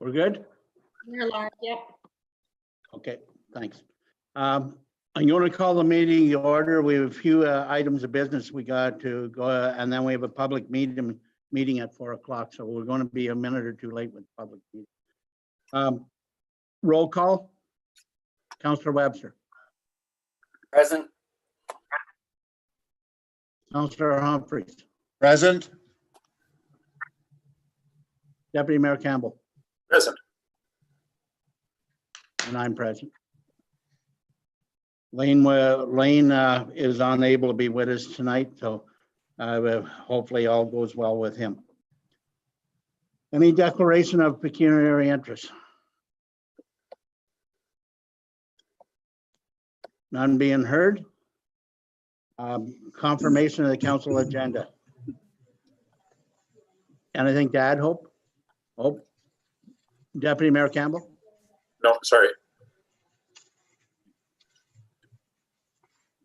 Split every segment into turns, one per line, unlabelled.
We're good?
You're live, yep.
Okay, thanks. I'm going to call the meeting to order. We have a few items of business we got to go, and then we have a public meeting at 4 o'clock, so we're going to be a minute or two late with the public meeting. Roll call. Councillor Webster.
Present.
Councillor Humphreys.
Present.
Deputy Mayor Campbell.
Present.
And I'm present. Lane is unable to be with us tonight, so hopefully all goes well with him. Any declaration of pecuniary interest? None being heard. Confirmation of the council agenda. Anything to add, Hope? Hope? Deputy Mayor Campbell?
No, sorry.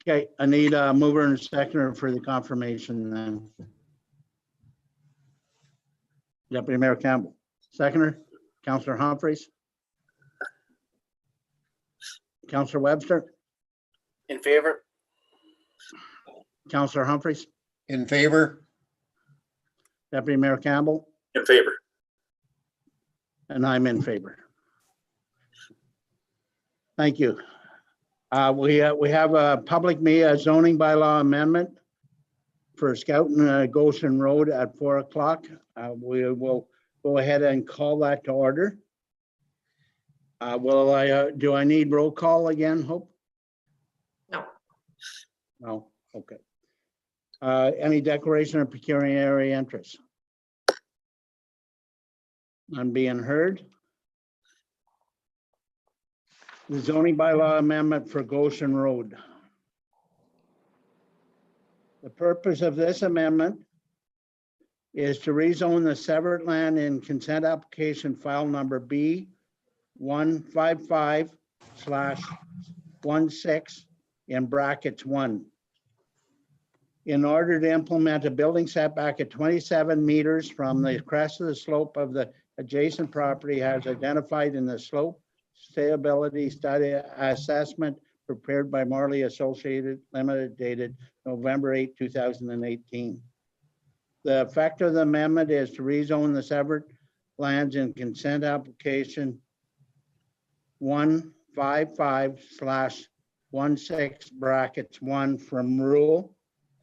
Okay, I need a mover and a seconder for the confirmation then. Deputy Mayor Campbell. Seconder, Councillor Humphreys. Councillor Webster.
In favor?
Councillor Humphreys.
In favor.
Deputy Mayor Campbell.
In favor.
And I'm in favor. Thank you. We have a public zoning bylaw amendment for Scout Goshen Road at 4 o'clock. We will go ahead and call that to order. Do I need roll call again, Hope?
No.
No, okay. Any declaration of pecuniary interest? None being heard. The zoning bylaw amendment for Goshen Road. The purpose of this amendment is to rezone the severed land in consent application file number B155/16 in brackets 1. In order to implement a building setback at 27 meters from the crest of the slope of the adjacent property as identified in the slope stability study assessment prepared by Marley Associated Limited dated November 8, 2018. The effect of the amendment is to rezone the severed lands in consent application 155/16 brackets 1 from rule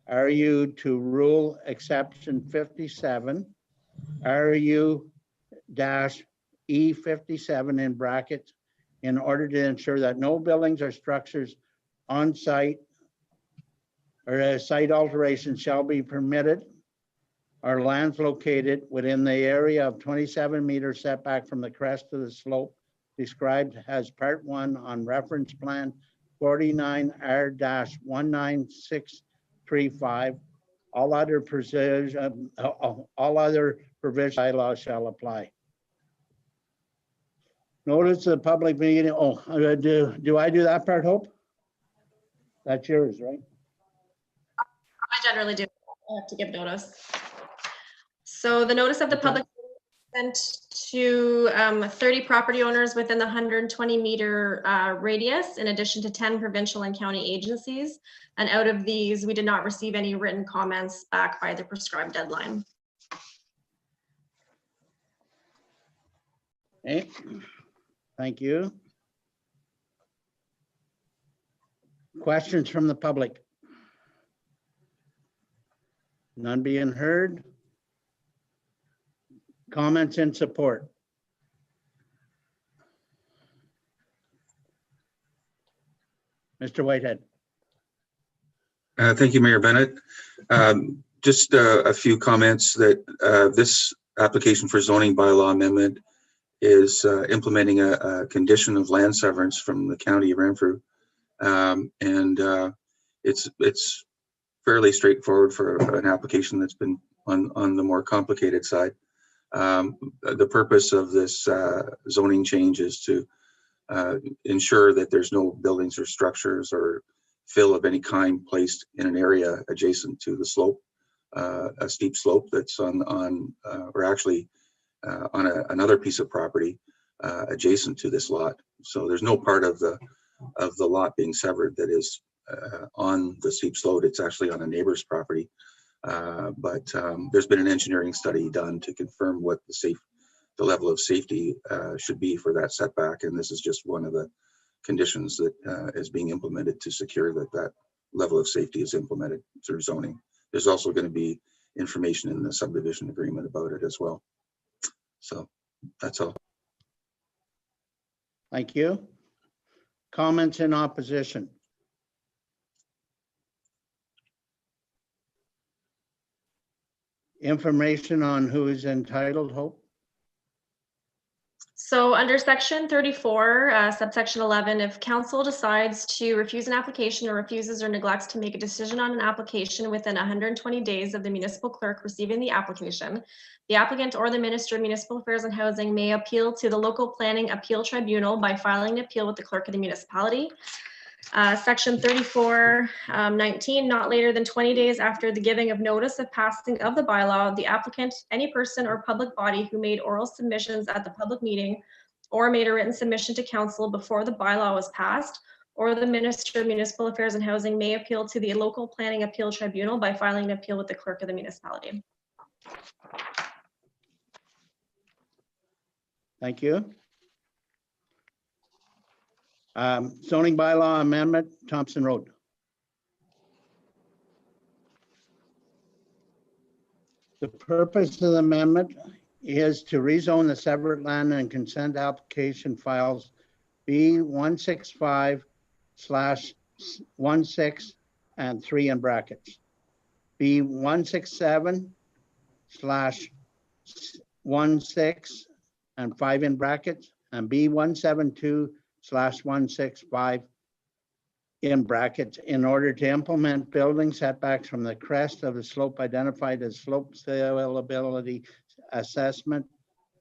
RU to rule exception 57 RU-E57 in brackets in order to ensure that no buildings or structures on site or site alterations shall be permitted or lands located within the area of 27 meter setback from the crest of the slope described as part 1 on reference plan 49R-19635. All other provisions bylaws shall apply. Notice the public meeting. Do I do that part, Hope? That's yours, right?
I generally do. I have to give notice. So the notice of the
Okay.
public sent to 30 property owners within the 120 meter radius, in addition to 10 provincial and county agencies. And out of these, we did not receive any written comments back by the prescribed deadline.
Okay. Thank you. Questions from the public? None being heard. Comments in support? Mr. Whitehead.
Thank you, Mayor Bennett. Just a few comments that this application for zoning bylaw amendment is implementing a condition of land severance from the County of Renfrew. It's fairly straightforward for an application that's been on the more complicated side. The purpose of this zoning change is to ensure that there's no buildings or structures or fill of any kind placed in an area adjacent to the slope, a steep slope that's on another piece of property adjacent to this lot. So there's no part of the lot being severed that is on the steep slope. It's actually on a neighbor's property. But there's been an engineering study done to confirm what the level of safety should be for that setback. And this is just one of the conditions that is being implemented to secure that level of safety is implemented through zoning. There's also going to be information in the subdivision agreement about it as well. So that's all.
Thank you. Comments in opposition? Information on who is entitled, Hope?
So under section 34, subsection 11, if council decides to refuse an application or refuses or neglects to make a decision on an application within 120 days of the municipal clerk receiving the application, the applicant or the Minister of Municipal Affairs and Housing may appeal to the local planning appeal tribunal by filing an appeal with the clerk of the municipality. Section 34:19, not later than 20 days after the giving of notice of passing of the bylaw, the applicant, any person or public body who made oral submissions at the public meeting or made a written submission to council before the bylaw was passed, or the Minister of Municipal Affairs and Housing may appeal to the local planning appeal tribunal by filing an appeal with the clerk of the municipality.
Thank you. Zoning bylaw amendment, Thompson Road. The purpose of the amendment is to rezone the separate land and consent application files B165/16 and 3 in brackets, B167/16 and 5 in brackets, and B172/165 in brackets in order to implement building setbacks from the crest of the slope identified as slope salability assessment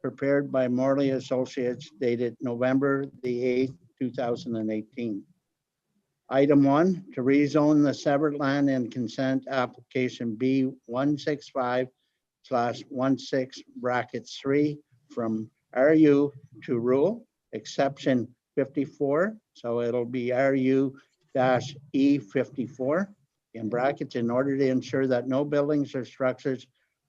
prepared by Morley Associates dated November the 8th, 2018. Item 1, to rezone the severed land and consent application B165/16 brackets 3 from RU to rural, exception 54. So it'll be RU-E54 in brackets in order to ensure that no buildings or structures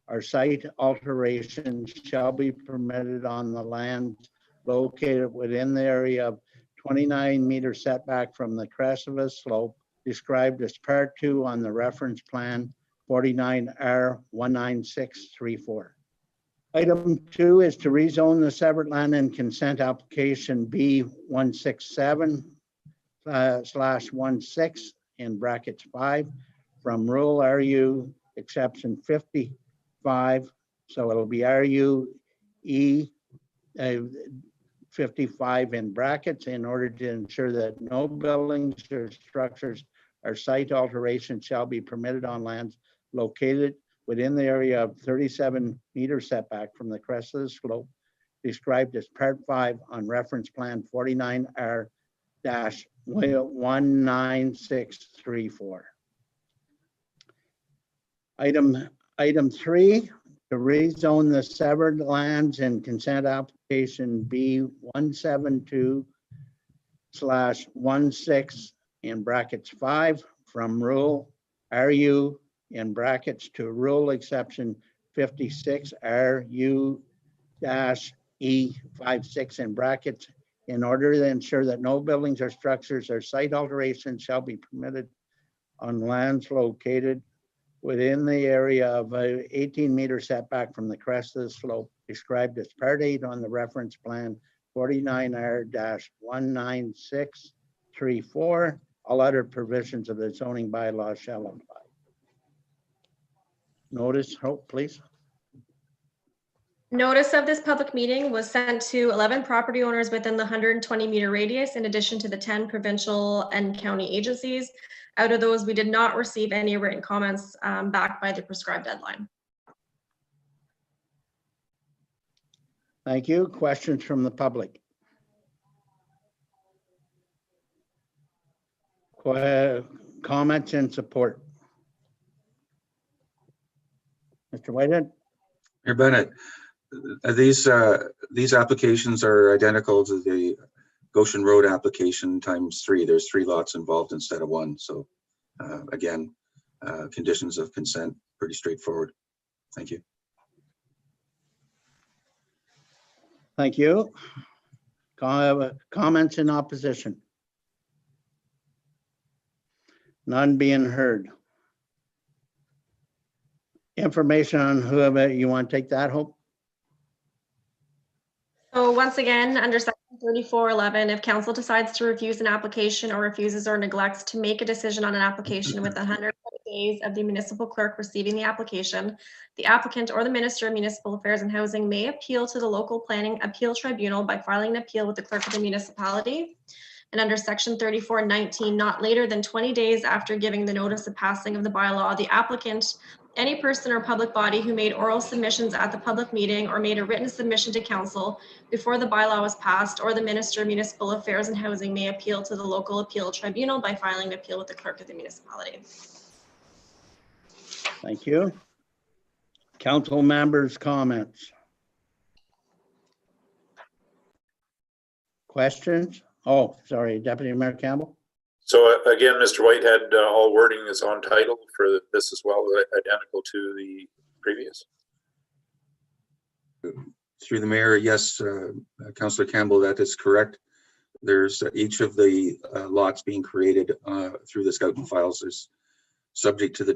or site alterations shall be permitted on the land located within the area of 29-meter setback from the crest of a slope described as part 2 on the reference plan 49R19634. Item 2 is to rezone the severed land and consent application B167/16 in brackets 5 from rural RU exception 55. So it'll be RU-E 55 in brackets in order to ensure that no buildings or structures or site alterations shall be permitted on lands located within the area of 37-meter setback from the crest of the slope described as part 5 on reference plan 49R-19634. Item 3, to rezone the severed lands in consent application B172/16 in brackets 5 from rural RU in brackets to rural exception 56 RU-E56 in brackets in order to ensure that no buildings or structures or site alterations shall be permitted on lands located within the area of a 18-meter setback from the crest of the slope described as part 8 on the reference plan 49R-19634. All other provisions of the zoning bylaw shall apply. Notice, Hope, please.
Notice of this public meeting was sent to 11 property owners within the 120-meter radius, in addition to the 10 provincial and county agencies. Out of those, we did not receive any written comments back by the prescribed deadline.
Thank you. Questions from the public? Comments in support? Mr. Whitehead?
Mayor Bennett, These applications are identical to the Goshen Road application times 3. There's 3 lots involved instead of 1. So again, conditions of consent, pretty straightforward. Thank you.
Thank you. Comments in opposition? None being heard. Information on whoever, you want to take that, Hope?
So once again, under section 3411, if council decides to refuse an application or refuses or neglects to make a decision on an application within 120 days of the municipal clerk receiving the application, the applicant or the Minister of Municipal Affairs and Housing may appeal to the local planning appeal tribunal by filing an appeal with the clerk of the municipality. And under section 3419, not later than 20 days after giving the notice of passing of the bylaw, the applicant, any person or public body who made oral submissions at the public meeting or made a written submission to council before the bylaw was passed, or the Minister of Municipal Affairs and Housing may appeal to the local appeal tribunal by filing an appeal with the clerk of the municipality.
Thank you. Council members' comments? Questions? Oh, sorry, Deputy Mayor Campbell.
So again, Mr. Whitehead, all wording is on title for this as well, identical to the previous.
Through the mayor, yes, Councillor Campbell, that is correct. There's each of the lots being created through the Scout and Files is subject to the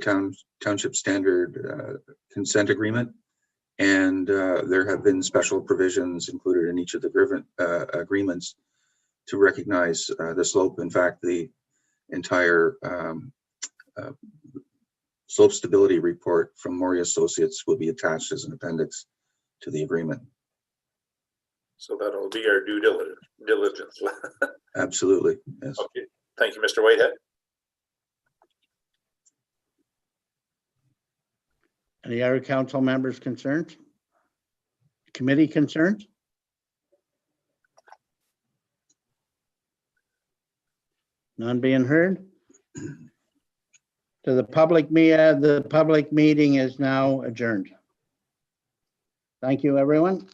township standard consent agreement. And there have been special provisions included in each of the agreements to recognize the slope. In fact, the entire slope stability report from Maury Associates will be attached as an appendix to the agreement.
So that'll be our due diligence.
Absolutely, yes.
Okay, thank you, Mr. Whitehead.
Any other council members' concerns? Committee concerns? None being heard? To the public meeting is now adjourned. Thank you, everyone.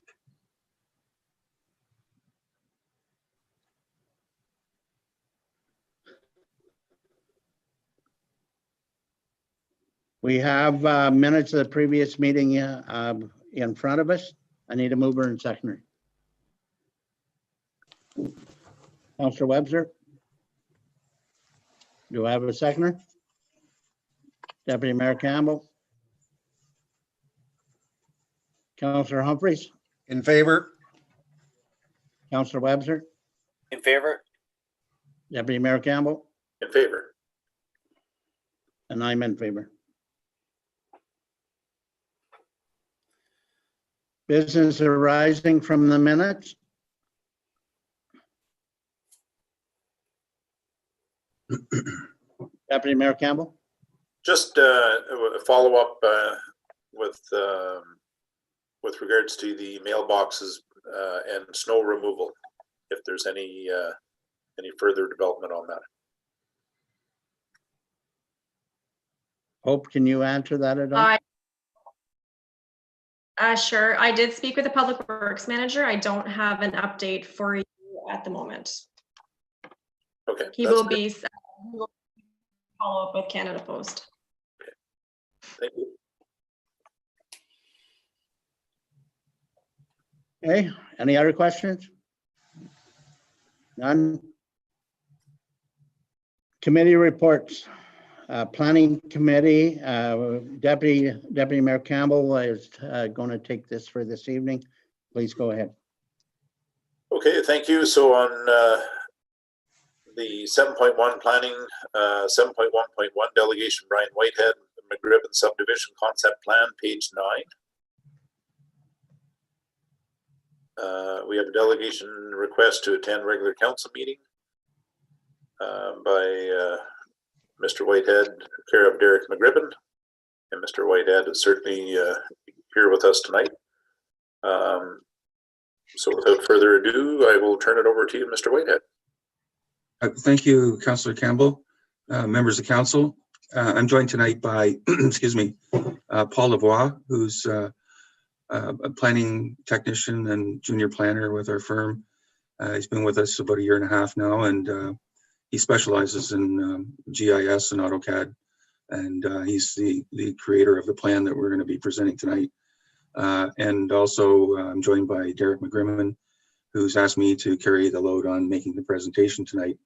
We have minutes of the previous meeting in front of us. I need a mover and seconder. Councillor Webster? Do I have a seconder? Deputy Mayor Campbell? Councillor Humphreys?
In favor?
Councillor Webster?
In favor?
Deputy Mayor Campbell?
In favor.
And I'm in favor. Business arising from the minutes? Deputy Mayor Campbell?
Just a follow-up with regards to the mailboxes and snow removal, if there's any further development on that.
Hope, can you answer that at all?
Sure. I did speak with the Public Works Manager. I don't have an update for you at the moment.
Okay.
He will follow up with Canada Post.
Thank you.
Okay, any other questions? None? Committee reports. Planning Committee, Deputy Mayor Campbell is going to take this for this evening. Please go ahead.
Okay, thank you. So on the 7.1 planning, 7.1.1 delegation, Brian Whitehead, McGribbon subdivision concept plan, page 9. We have a delegation request to attend regular council meeting by Mr. Whitehead, care of Derek McGribbon, and Mr. Whitehead is certainly here with us tonight. So without further ado, I will turn it over to you, Mr. Whitehead.
Thank you, Councillor Campbell, members of council. I'm joined tonight by, excuse me, Paul Lavoie, who's a planning technician and junior planner with our firm. He's been with us about 1.5 years now, and he specializes in GIS and AutoCAD, and he's the creator of the plan that we're going to be presenting tonight. And also I'm joined by Derek McGrimmon, who's asked me to carry the load on making the presentation tonight.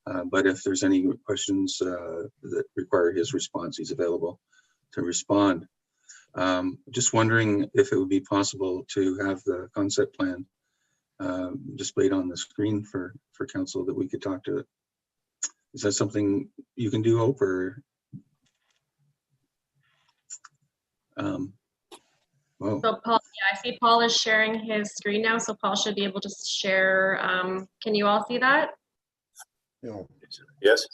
But if there's any questions that require his response, he's available to respond. Just wondering if it would be possible to have the concept plan displayed on the screen for council that we could talk to it. Is that something you can do, Hope, or? Whoa.
So Paul, yeah, I see Paul is sharing his screen now, so Paul should be able to share. Can you all see that?
Yes.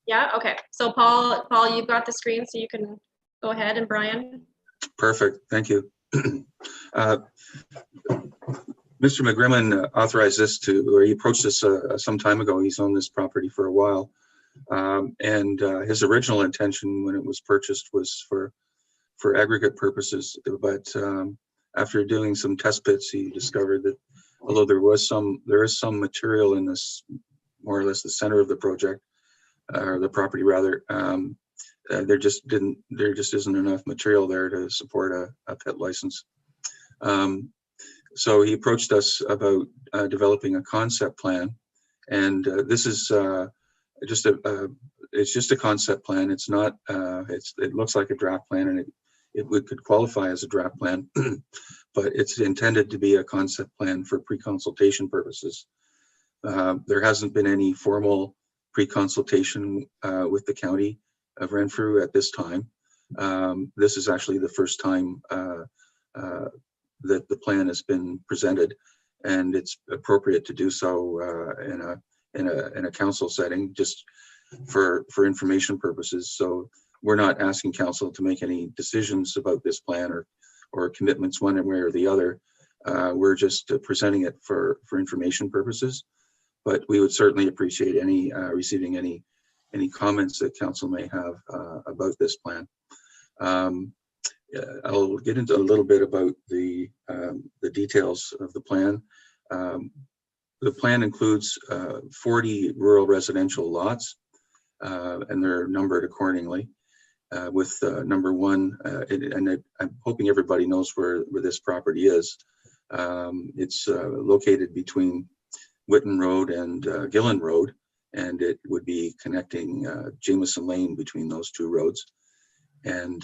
Yeah, okay. So Paul, you've got the screen, so you can go ahead, and Brian.
Perfect, thank you. Mr. McGrimmon authorized this or he approached us some time ago. He's owned this property for a while. And his original intention when it was purchased was for aggregate purposes. But after doing some test pits, he discovered that although there is some material in this, more or less the center of the project, or the property rather, there just isn't enough material there to support a pit license. So he approached us about developing a concept plan, and this is it's just a concept plan. It's not. It looks like a draft plan, and it could qualify as a draft plan, but it's intended to be a concept plan for pre-consultation purposes. There hasn't been any formal pre-consultation with the county of Renfrew at this time. This is actually the first time that the plan has been presented, and it's appropriate to do so in a council setting, just for information purposes. So we're not asking council to make any decisions about this plan or commitments one way or the other. We're just presenting it for information purposes, but we would certainly appreciate any receiving any comments that council may have about this plan. I'll get into a little bit about the details of the plan. The plan includes 40 rural residential lots, and they're numbered accordingly. With number 1, and I'm hoping everybody knows where this property is. It's located between Whitten Road and Gillen Road, and it would be connecting Jameson Lane between those two roads. And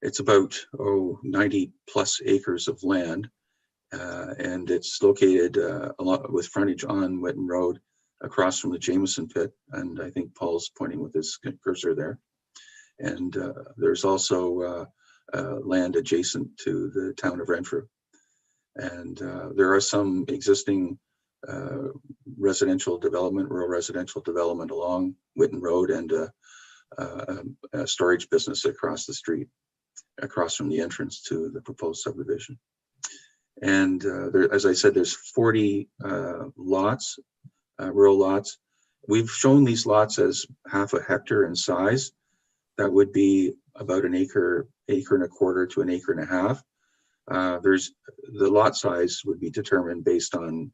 it's about 90 plus acres of land, and it's located with frontage on Whitten Road across from the Jameson pit, and I think Paul's pointing with his cursor there. And there's also land adjacent to the town of Renfrew. And there are some existing residential development, rural residential development along Whitten Road, and a storage business across the street, across from the entrance to the proposed subdivision. And as I said, there's 40 lots, rural lots. We've shown these lots as half a hectare in size. That would be about an acre, acre and a quarter to an acre and a half. The lot size would be determined based on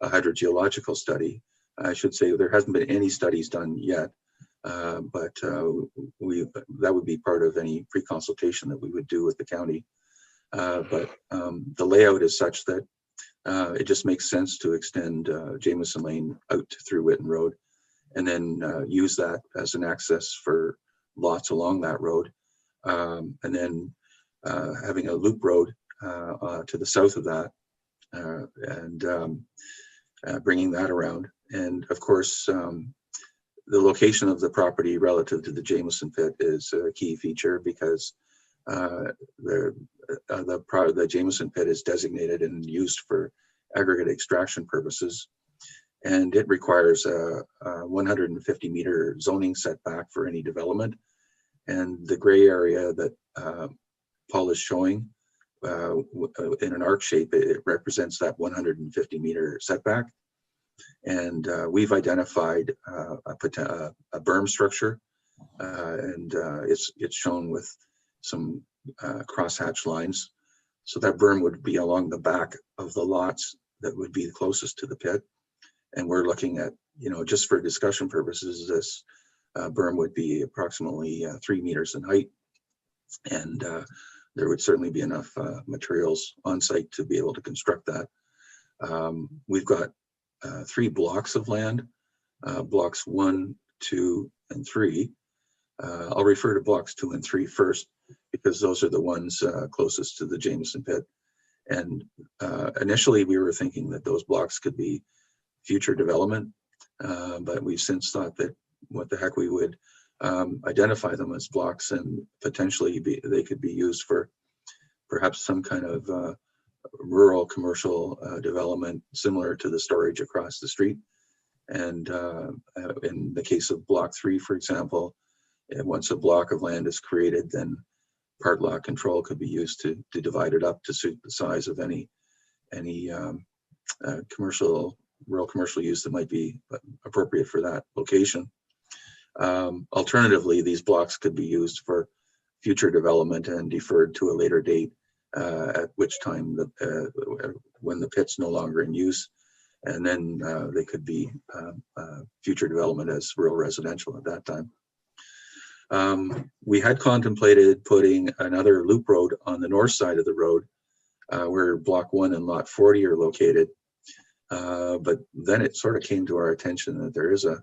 a hydrogeological study. I should say there hasn't been any studies done yet, but that would be part of any pre-consultation that we would do with the county. But the layout is such that it just makes sense to extend Jameson Lane out through Whitten Road, and then use that as an access for lots along that road, and then having a loop road to the south of that, and bringing that around. And of course, the location of the property relative to the Jameson pit is a key feature, because the Jameson pit is designated and used for aggregate extraction purposes, and it requires a 150 meter zoning setback for any development. And the gray area that Paul is showing in an arc shape, it represents that 150 meter setback. And we've identified a berm structure, and it's shown with some crosshatch lines. So that berm would be along the back of the lots that would be closest to the pit. And we're looking at, just for discussion purposes, this berm would be approximately 3 meters in height. And there would certainly be enough materials on site to be able to construct that. We've got 3 blocks of land, blocks 1, 2, and 3. I'll refer to blocks 2 and 3 first, because those are the ones closest to the Jameson pit. And initially we were thinking that those blocks could be future development, but we've since thought that what the heck, we would identify them as blocks, and potentially they could be used for perhaps some kind of rural commercial development similar to the storage across the street. And in the case of block 3, for example, once a block of land is created, then part lot control could be used to divide it up to suit the size of any rural commercial use that might be appropriate for that location. Alternatively, these blocks could be used for future development and deferred to a later date, at which time when the pit's no longer in use, and then they could be future development as rural residential at that time. We had contemplated putting another loop road on the north side of the road, where block 1 and lot 40 are located. But then it sort of came to our attention that there is a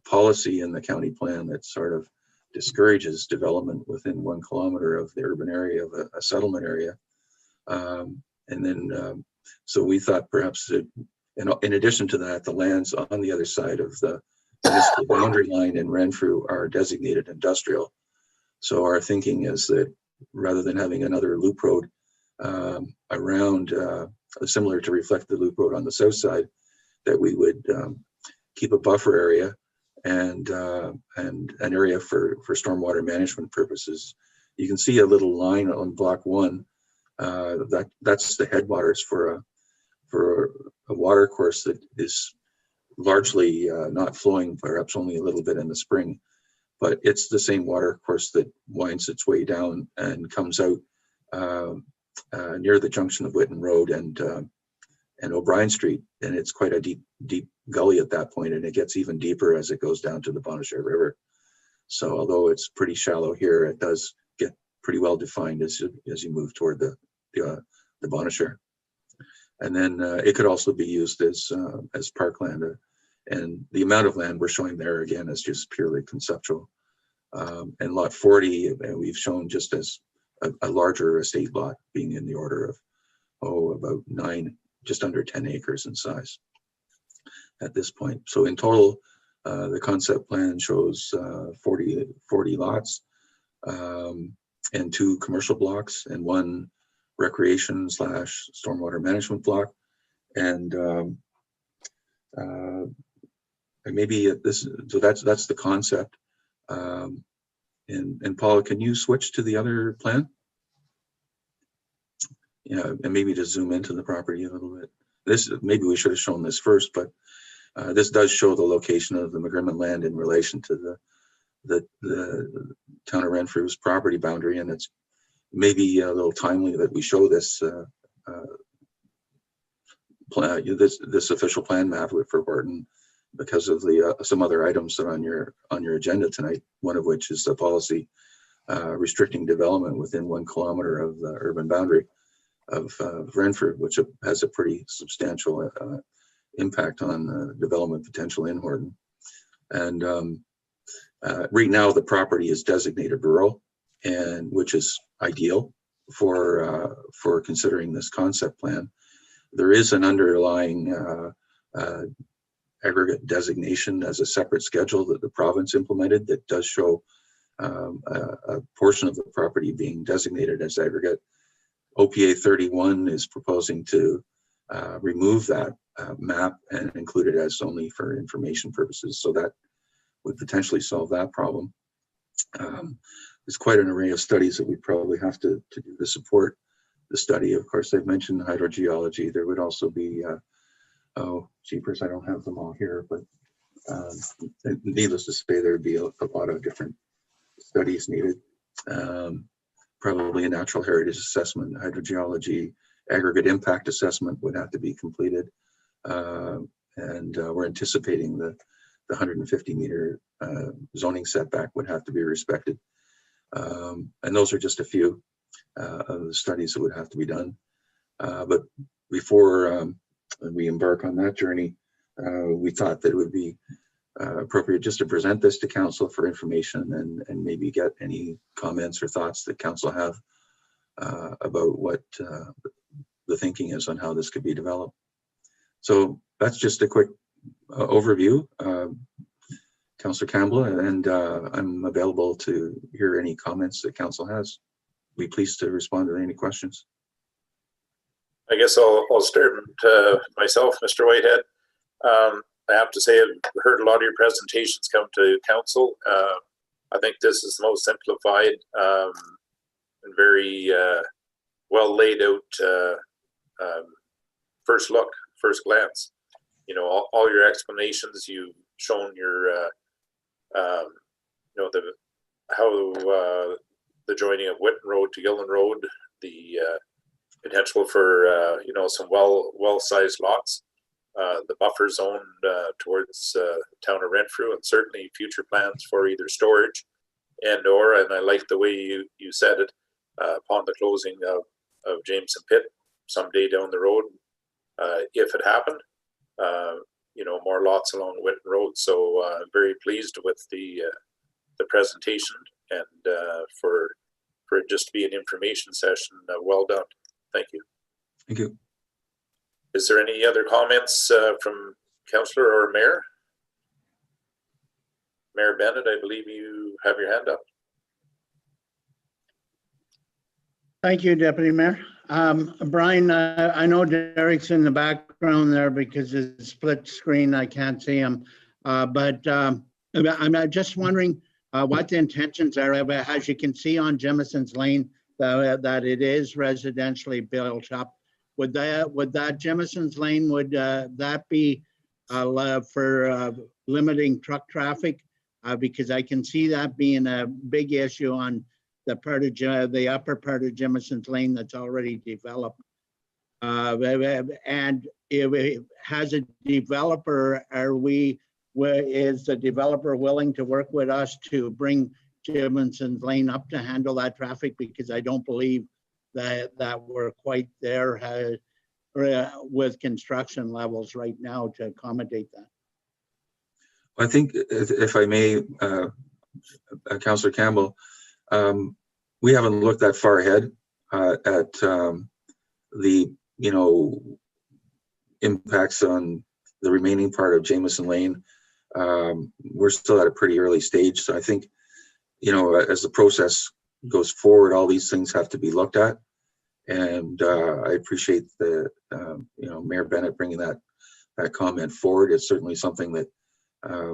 policy in the county plan that sort of discourages development within 1 kilometer of the urban area of a settlement area. So we thought perhaps that, in addition to that, the lands on the other side of the boundary line in Renfrew are designated industrial. So our thinking is that rather than having another loop road around, similar to reflect the loop road on the south side, that we would keep a buffer area and an area for stormwater management purposes. You can see a little line on block 1. That's the headwaters for a water course that is largely not flowing, perhaps only a little bit in the spring, but it's the same water course that winds its way down and comes out near the junction of Whitten Road and O'Brien Street, and it's quite a deep gully at that point, and it gets even deeper as it goes down to the Bonnechere River. So although it's pretty shallow here, it does get pretty well defined as you move toward the Bonnechere. And then it could also be used as parkland, and the amount of land we're showing there again is just purely conceptual. And lot 40, we've shown just as a larger estate lot, being in the order of about 9, just under 10 acres in size at this point. So in total, the concept plan shows 40 lots and 2 commercial blocks and 1 recreation / stormwater management block. And maybe so that's the concept. And Paula, can you switch to the other plan? Yeah, and maybe to zoom into the property a little bit. Maybe we should have shown this first, but this does show the location of the McGrimmon land in relation to the town of Renfrew's property boundary, and it's maybe a little timely that we show this this official plan map for Horton, because of the some other items that are on your agenda tonight. One of which is the policy restricting development within 1 kilometer of the urban boundary of Renfrew, which has a pretty substantial impact on the development potential in Horton. And right now the property is designated rural, and which is ideal for considering this concept plan. There is an underlying aggregate designation as a separate schedule that the province implemented that does show a portion of the property being designated as aggregate. OPA 31 is proposing to remove that map and include it as only for information purposes. So that would potentially solve that problem. There's quite an array of studies that we probably have to do to support the study. Of course, I've mentioned hydrogeology. There would also be, oh, jeepers, I don't have them all here, but needless to say, there'd be a lot of different studies needed. probably a natural heritage assessment, hydrogeology, aggregate impact assessment would have to be completed. And we're anticipating the 150 meter zoning setback would have to be respected. And those are just a few of the studies that would have to be done. But before we embark on that journey, we thought that it would be appropriate just to present this to council for information and maybe get any comments or thoughts that council have about what the thinking is on how this could be developed. So that's just a quick overview. Councillor Campbell, and I'm available to hear any comments that council has. Be pleased to respond to any questions.
I guess I'll start myself, Mr. Whitehead. I have to say, I've heard a lot of your presentations come to council. I think this is the most simplified and very well laid out first look, first glance. You know, all your explanations, you've shown your, you know, how the joining of Whitten Road to Gillen Road, the potential for you know, some well-sized lots, the buffer zone towards town of Renfrew, and certainly future plans for either storage and I like the way you said it, upon the closing of Jameson Pit someday down the road, if it happened, you know, more lots along Whitten Road. So I'm very pleased with the presentation, and for it just to be an information session. Well done. Thank you.
Thank you.
Is there any other comments from Councillor or Mayor? Mayor Bennett, I believe you have your hand up.
Thank you, Deputy Mayor. Brian, I know Derek's in the background there because it's split screen. I can't see him. But I'm just wondering what the intentions are. As you can see on Jemimison's Lane, that it is residentially built up. Would that Jemimison's Lane, would that be for limiting truck traffic? Because I can see that being a big issue on the part of the upper part of Jemimison's Lane that's already developed. And if it has a developer, is the developer willing to work with us to bring Jemimison's Lane up to handle that traffic? Because I don't believe that we're quite there with construction levels right now to accommodate that.
I think, if I may, Councillor Campbell, we haven't looked that far ahead at the, you know, impacts on the remaining part of Jamieson Lane. We're still at a pretty early stage, so I think, you know, as the process goes forward, all these things have to be looked at. And I appreciate the, you know, Mayor Bennett bringing that comment forward. It's certainly something that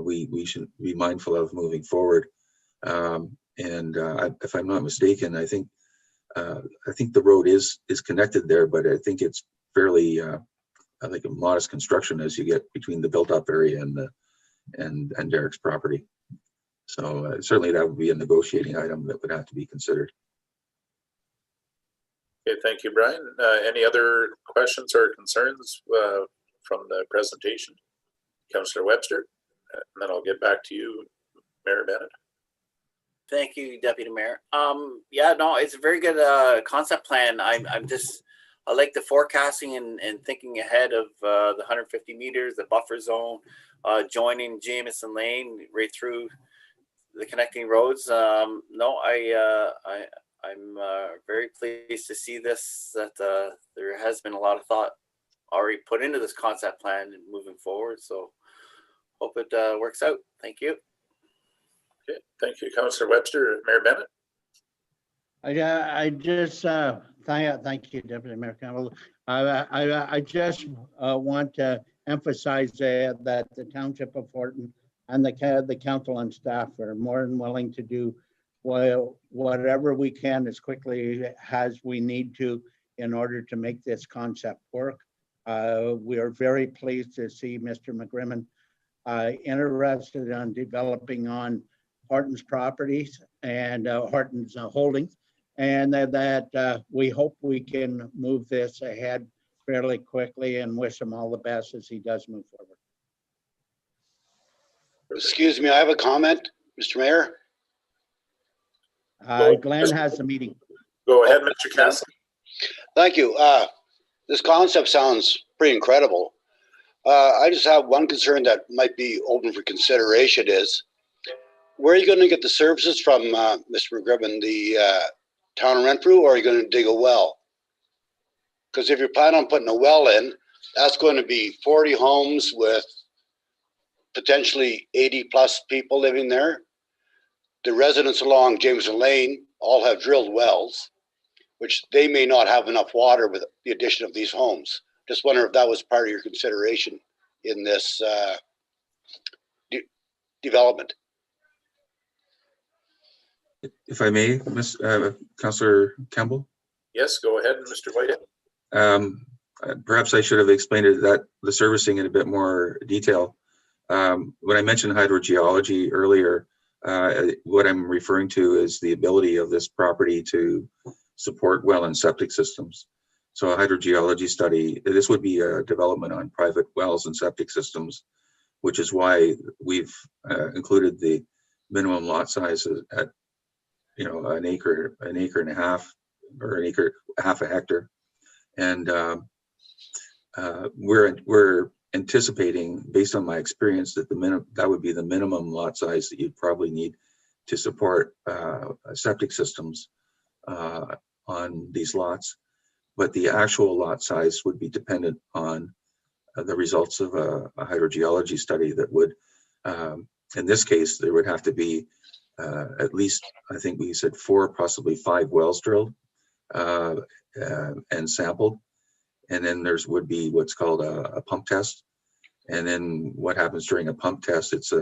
we should be mindful of moving forward. If I'm not mistaken, I think the road is connected there, but I think it's fairly, I think, a modest construction as you get between the built-up area and Derek's property. So certainly that would be a negotiating item that would have to be considered.
Okay, thank you, Brian. Any other questions or concerns from the presentation? Councillor Webster, and then I'll get back to you, Mayor Bennett.
Thank you, Deputy Mayor. Yeah, no, it's a very good concept plan. I like the forecasting and thinking ahead of the 150 meters, the buffer zone, joining Jamieson Lane right through the connecting roads. No, I'm very pleased to see this, that there has been a lot of thought already put into this concept plan and moving forward. So hope it works out. Thank you.
Okay, thank you, Councillor Webster. Mayor Bennett.
I just thank you, Deputy Mayor Campbell. I just want to emphasize that the Township of Horton and the council and staff are more than willing to do whatever we can as quickly as we need to in order to make this concept work. We are very pleased to see Mr. McGrimmon interested in developing on Horton's properties and Horton's holdings. And that we hope we can move this ahead fairly quickly and wish him all the best as he does move forward.
Excuse me, I have a comment, Mr. Mayor.
Glenn has the meeting.
Go ahead, Mr. Cassidy.
Thank you. This concept sounds pretty incredible. I just have one concern that might be open for consideration is, where are you going to get the services from, Mr. McGribbon, the town of Renfrew, or are you going to dig a well? Because if you're planning on putting a well in, that's going to be 40 homes with potentially 80 plus people living there. The residents along Jameson Lane all have drilled wells, which they may not have enough water with the addition of these homes. Just wonder if that was part of your consideration in this development.
If I may, Councillor Campbell?
Yes, go ahead, Mr. Whitehead.
Perhaps I should have explained it, that the servicing in a bit more detail. When I mentioned hydrogeology earlier, what I'm referring to is the ability of this property to support well and septic systems. So a hydrogeology study, this would be a development on private wells and septic systems, which is why we've included the minimum lot size at, you know, an acre and a half, or an acre, half a hectare. And we're anticipating, based on my experience, that that would be the minimum lot size that you'd probably need to support septic systems on these lots. But the actual lot size would be dependent on the results of a hydrogeology study that would, in this case, there would have to be at least, I think we said 4, possibly 5 wells drilled and sampled. And then would be what's called a pump test. And then what happens during a pump test, it's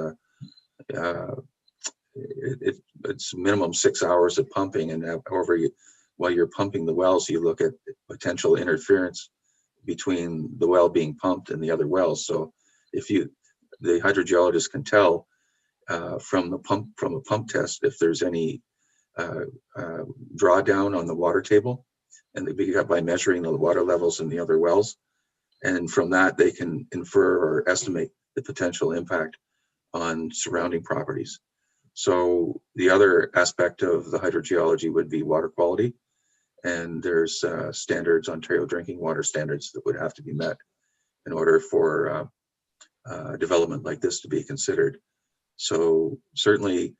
minimum 6 hours of pumping. And however, while you're pumping the wells, you look at potential interference between the well being pumped and the other wells. So if the hydrogeologist can tell from a pump test if there's any drawdown on the water table, and they do that by measuring the water levels in the other wells. And from that, they can infer or estimate the potential impact on surrounding properties. So the other aspect of the hydrogeology would be water quality. And there's standards, Ontario drinking water standards, that would have to be met in order for development like this to be considered. So certainly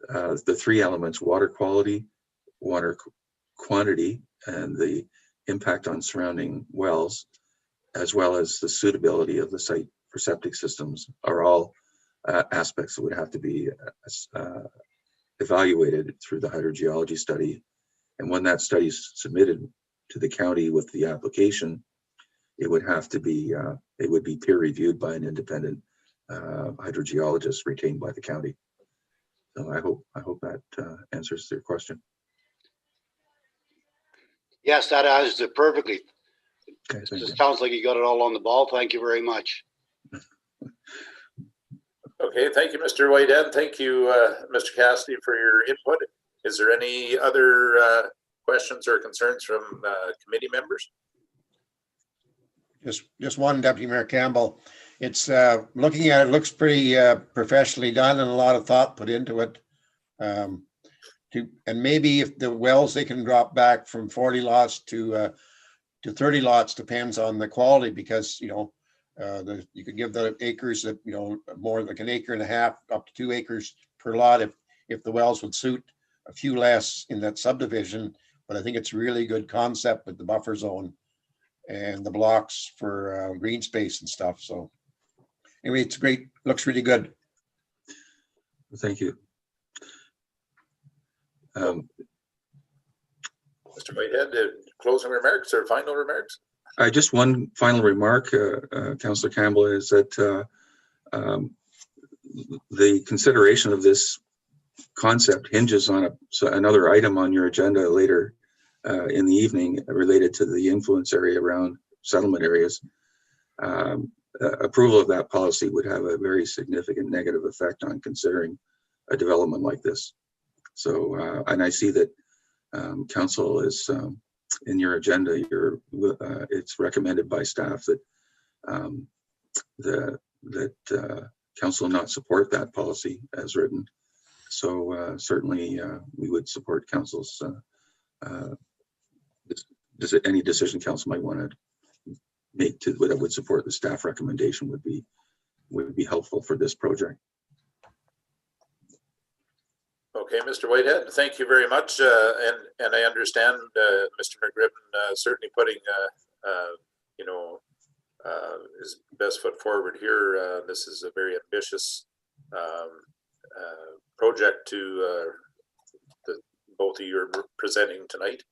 the 3 elements: water quality, water quantity, and the impact on surrounding wells, as well as the suitability of the site for septic systems, are all aspects that would have to be evaluated through the hydrogeology study. And when that study is submitted to the county with the application, it would have to be, it would be peer reviewed by an independent hydrogeologist retained by the county. So I hope that answers your question.
Yes, that answers it perfectly.
Okay, thank you.
It sounds like you got it all on the ball. Thank you very much.
Okay, thank you, Mr. Whitehead. Thank you, Mr. Cassidy, for your input. Is there any other questions or concerns from committee members?
Just one, Deputy Mayor Campbell. It's looking at it, looks pretty professionally done and a lot of thought put into it. And maybe if the wells, they can drop back from 40 lots to 30 lots, depends on the quality, because you know you could give the acres that, you know, more like an acre and a half up to 2 acres per lot if the wells would suit a few less in that subdivision. But I think it's a really good concept with the buffer zone and the blocks for green space and stuff. So anyway, it's great. Looks really good.
Thank you.
Mr. Whitehead, closing remarks or final remarks?
Just one final remark, Councillor Campbell, is that the consideration of this concept hinges on another item on your agenda later in the evening related to the influence area around settlement areas. Approval of that policy would have a very significant negative effect on considering a development like this. So, and I see that council is in your agenda, it's recommended by staff that council not support that policy as written. So certainly we would support council's any decision council might want to make that would support the staff recommendation would be helpful for this project.
Okay, Mr. Whitehead, thank you very much. And I understand Mr. McGribbon certainly putting his best foot forward here. This is a very ambitious project to both of you are presenting tonight.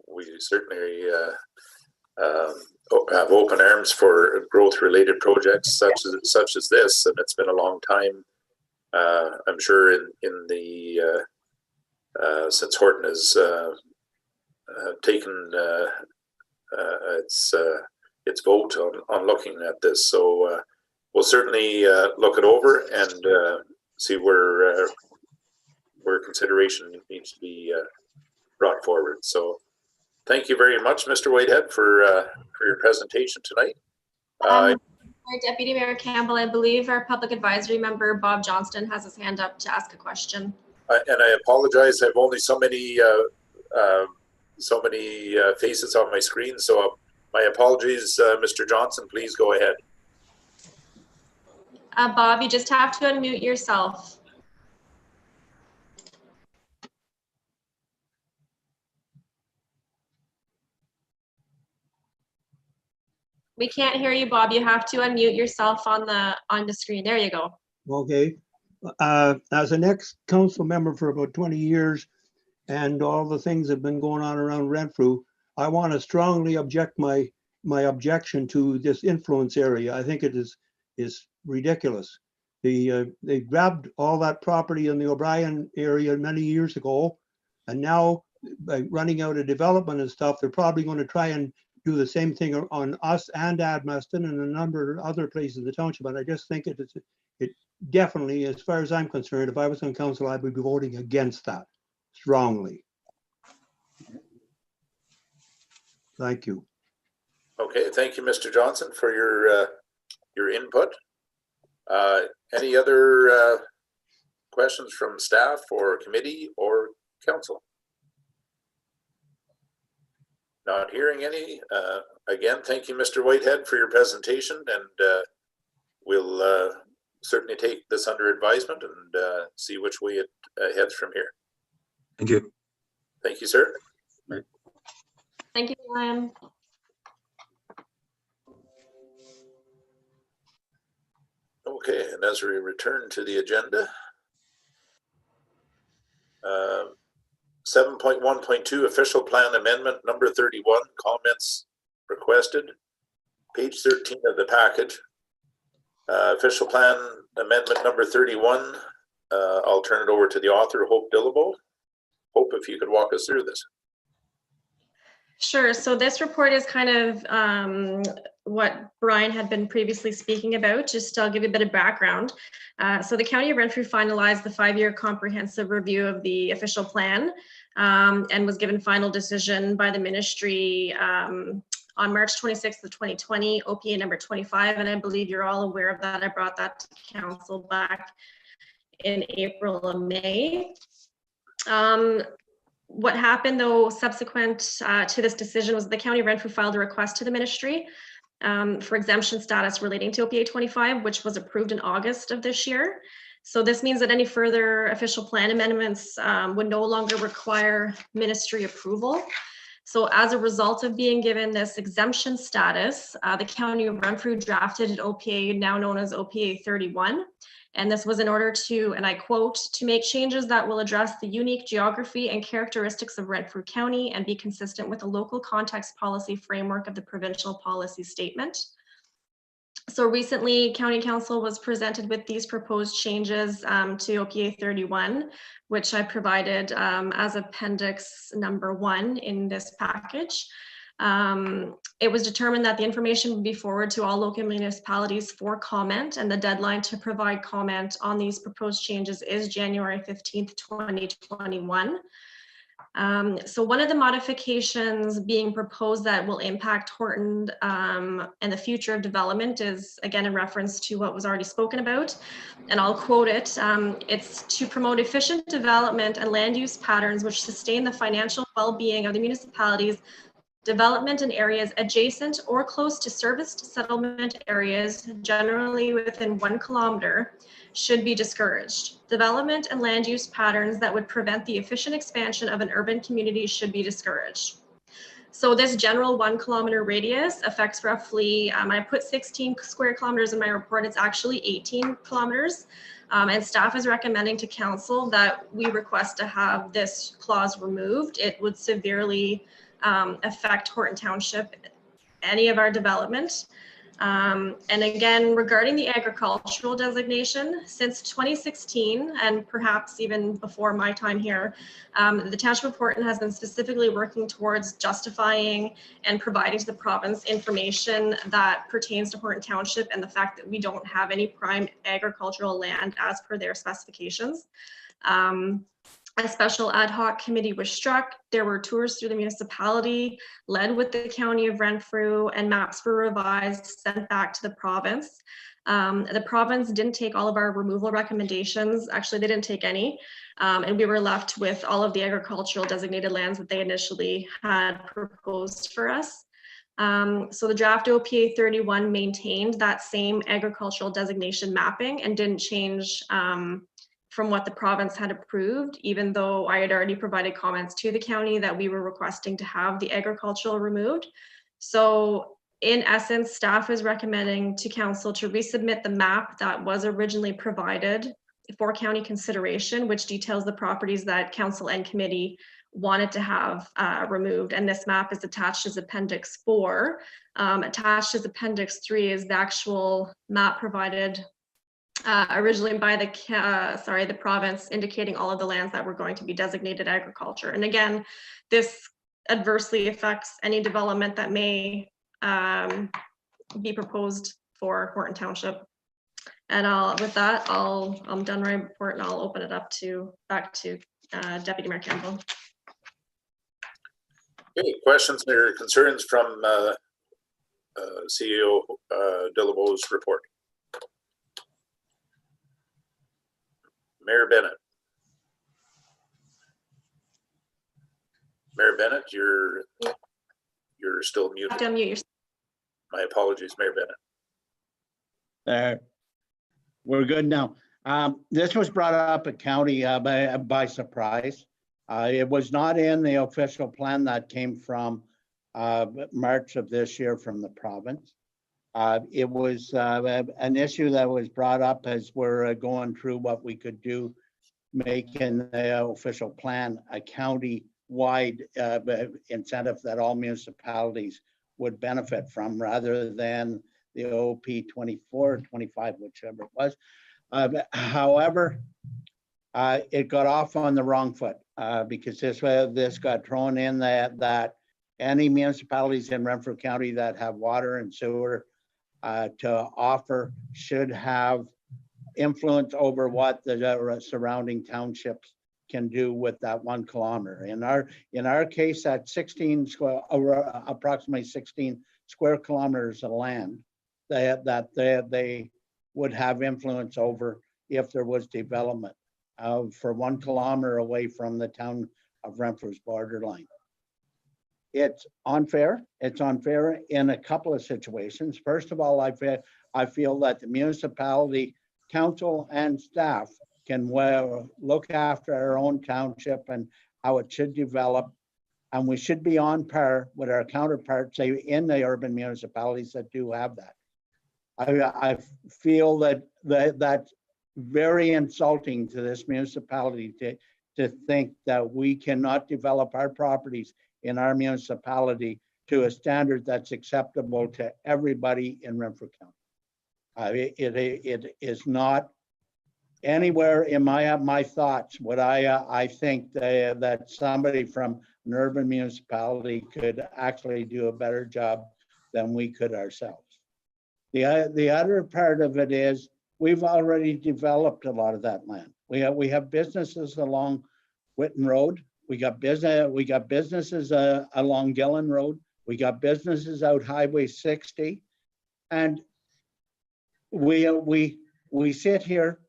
We certainly have open arms for growth-related projects such as this, and it's been a long time. I'm sure in the since Horton has taken its vote on looking at this, so we'll certainly look it over and see where consideration needs to be brought forward. So, thank you very much, Mr. Whitehead, for your presentation tonight.
Deputy Mayor Campbell, I believe our public advisory member, Bob Johnston, has his hand up to ask a question.
And I apologize, I've only so many faces on my screen, so my apologies, Mr. Johnson, please go ahead.
Bob, you just have to unmute yourself. We can't hear you, Bob. You have to unmute yourself on the screen. There you go.
Okay. As an ex-council member for about 20 years and all the things that have been going on around Renfrew, I want to strongly object my objection to this influence area. I think it is ridiculous. They grabbed all that property in the O'Brien area many years ago, and now by running out of development and stuff, they're probably going to try and do the same thing on us and Admaston and a number of other places in the township. And I just think it definitely, as far as I'm concerned, if I was on council, I would be voting against that strongly. Thank you.
Okay, thank you, Mr. Johnson, for your input. Any other questions from staff or committee or council? Not hearing any. Again, thank you, Mr. Whitehead, for your presentation, and we'll certainly take this under advisement and see which way it heads from here.
Thank you.
Thank you, sir.
Right.
Thank you, Liam.
Okay, and as we return to the agenda, 7.1.2 official plan amendment number 31, comments requested, page 13 of the package. Official plan amendment number 31. I'll turn it over to the author, Hope Dillabo. Hope, if you could walk us through this.
Sure. So this report is kind of what Brian had been previously speaking about. Just I'll give you a bit of background. So the County of Renfrew finalized the 5-year comprehensive review of the official plan and was given final decision by the ministry on March 26th of 2020, OPA number 25. And I believe you're all aware of that. I brought that to council back in April or May. What happened though subsequent to this decision was the County of Renfrew filed a request to the ministry for exemption status relating to OPA 25, which was approved in August of this year. So this means that any further official plan amendments would no longer require ministry approval. So as a result of being given this exemption status, the County of Renfrew drafted an OPA now known as OPA 31. And this was in order to, and I quote, to make changes that will address the unique geography and characteristics of Renfrew County and be consistent with the local context policy framework of the provincial policy statement. So recently, County Council was presented with these proposed changes to OPA 31, which I provided as appendix number 1 in this package. It was determined that the information would be forwarded to all local municipalities for comment, and the deadline to provide comment on these proposed changes is January 15th, 2021. So one of the modifications being proposed that will impact Horton and the future of development is, again, in reference to what was already spoken about, and I'll quote it. It's to promote efficient development and land use patterns which sustain the financial well-being of the municipalities. Development in areas adjacent or close to serviced settlement areas, generally within 1 kilometer, should be discouraged. Development and land use patterns that would prevent the efficient expansion of an urban community should be discouraged. So this general 1 kilometer radius affects roughly, I put 16 square kilometers in my report, it's actually 18 kilometers. And staff is recommending to council that we request to have this clause removed. It would severely affect Horton Township, any of our development. And again, regarding the agricultural designation, since 2016, and perhaps even before my time here, the Township of Horton has been specifically working towards justifying and providing to the province information that pertains to Horton Township and the fact that we don't have any prime agricultural land as per their specifications. A special ad hoc committee was struck. There were tours through the municipality led with the County of Renfrew, and maps were revised, sent back to the province. The province didn't take all of our removal recommendations. Actually, they didn't take any. And we were left with all of the agricultural designated lands that they initially had proposed for us. So the draft OPA 31 maintained that same agricultural designation mapping and didn't change from what the province had approved, even though I had already provided comments to the county that we were requesting to have the agricultural removed. So in essence, staff is recommending to council to resubmit the map that was originally provided for county consideration, which details the properties that council and committee wanted to have removed. And this map is attached as Appendix 4. Attached as Appendix 3 is the actual map provided originally by the province, indicating all of the lands that were going to be designated agriculture. And again, this adversely affects any development that may be proposed for Horton Township. And with that, I'm done my report and I'll open it up back to Deputy Mayor Campbell.
Okay, questions or concerns from CEO Dillabo's report? Mayor Bennett. Mayor Bennett, you're still muted.
To unmute yourself.
My apologies, Mayor Bennett.
We're good now. This was brought up at county by surprise. It was not in the official plan that came from March of this year from the province. It was an issue that was brought up as we're going through what we could do, making the official plan a county-wide incentive that all municipalities would benefit from, rather than the OP 24, 25, whichever it was. However, it got off on the wrong foot because this got thrown in that any municipalities in Renfrew County that have water and sewer to offer should have influence over what the surrounding townships can do with that 1 kilometer. In our case, that 16 square, approximately 16 square kilometers of land that they would have influence over if there was development for 1 kilometer away from the town of Renfrew's borderline. It's unfair. It's unfair in a couple of situations. First of all, I feel that the municipality council and staff can look after our own township and how it should develop. And we should be on par with our counterparts, say, in the urban municipalities that do have that. I feel that that's very insulting to this municipality to think that we cannot develop our properties in our municipality to a standard that's acceptable to everybody in Renfrew County. It is not anywhere in my thoughts what I think that somebody from an urban municipality could actually do a better job than we could ourselves. The other part of it is we've already developed a lot of that land. We have businesses along Whitten Road. We got businesses along Gillen Road. We got businesses out Highway 60. And we sit here,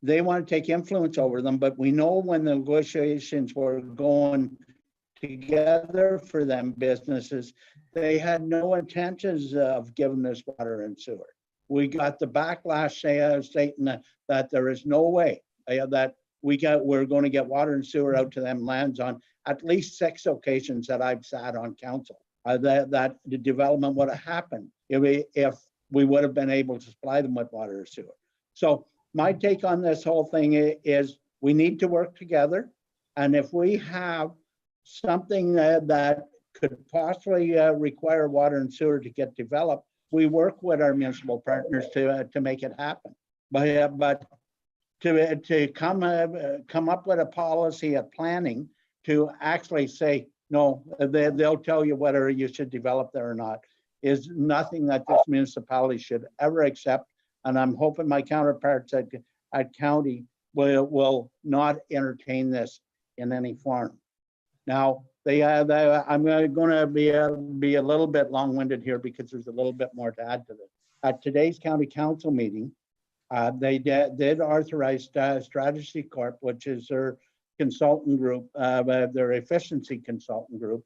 they want to take influence over them, but we know when the negotiations were going together for them businesses, they had no intentions of giving us water and sewer. We got the backlash stating that there is no way that we're going to get water and sewer out to them lands on at least 6 occasions that I've sat on council. That the development would have happened if we would have been able to supply them with water or sewer. So my take on this whole thing is we need to work together. And if we have something that could possibly require water and sewer to get developed, we work with our municipal partners to make it happen. But to come up with a policy of planning to actually say, no, they'll tell you whether you should develop there or not, is nothing that this municipality should ever accept. And I'm hoping my counterparts at county will not entertain this in any form. Now, I'm going to be a little bit long-winded here because there's a little bit more to add to this. At today's county council meeting, they did authorize Strategy Corp, which is their consultant group, their efficiency consultant group,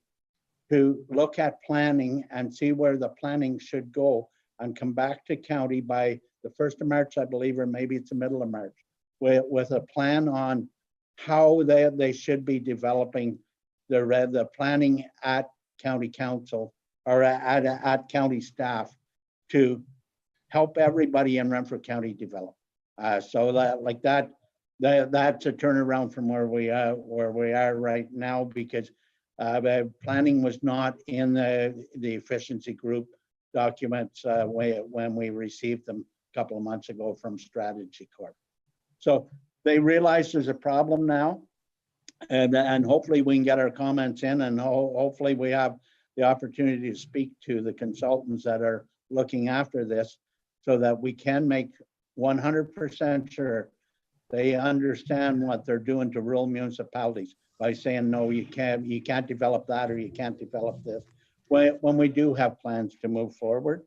to look at planning and see where the planning should go and come back to county by the 1st of March, I believe, or maybe it's the middle of March, with a plan on how they should be developing the planning at county council or at county staff to help everybody in Renfrew County develop. So that's a turnaround from where we are right now, because planning was not in the efficiency group documents when we received them a couple of months ago from Strategy Corp. So they realize there's a problem now, and hopefully we can get our comments in, and hopefully we have the opportunity to speak to the consultants that are looking after this, so that we can make 100% sure they understand what they're doing to rural municipalities by saying, no, you can't develop that, or you can't develop this, when we do have plans to move forward.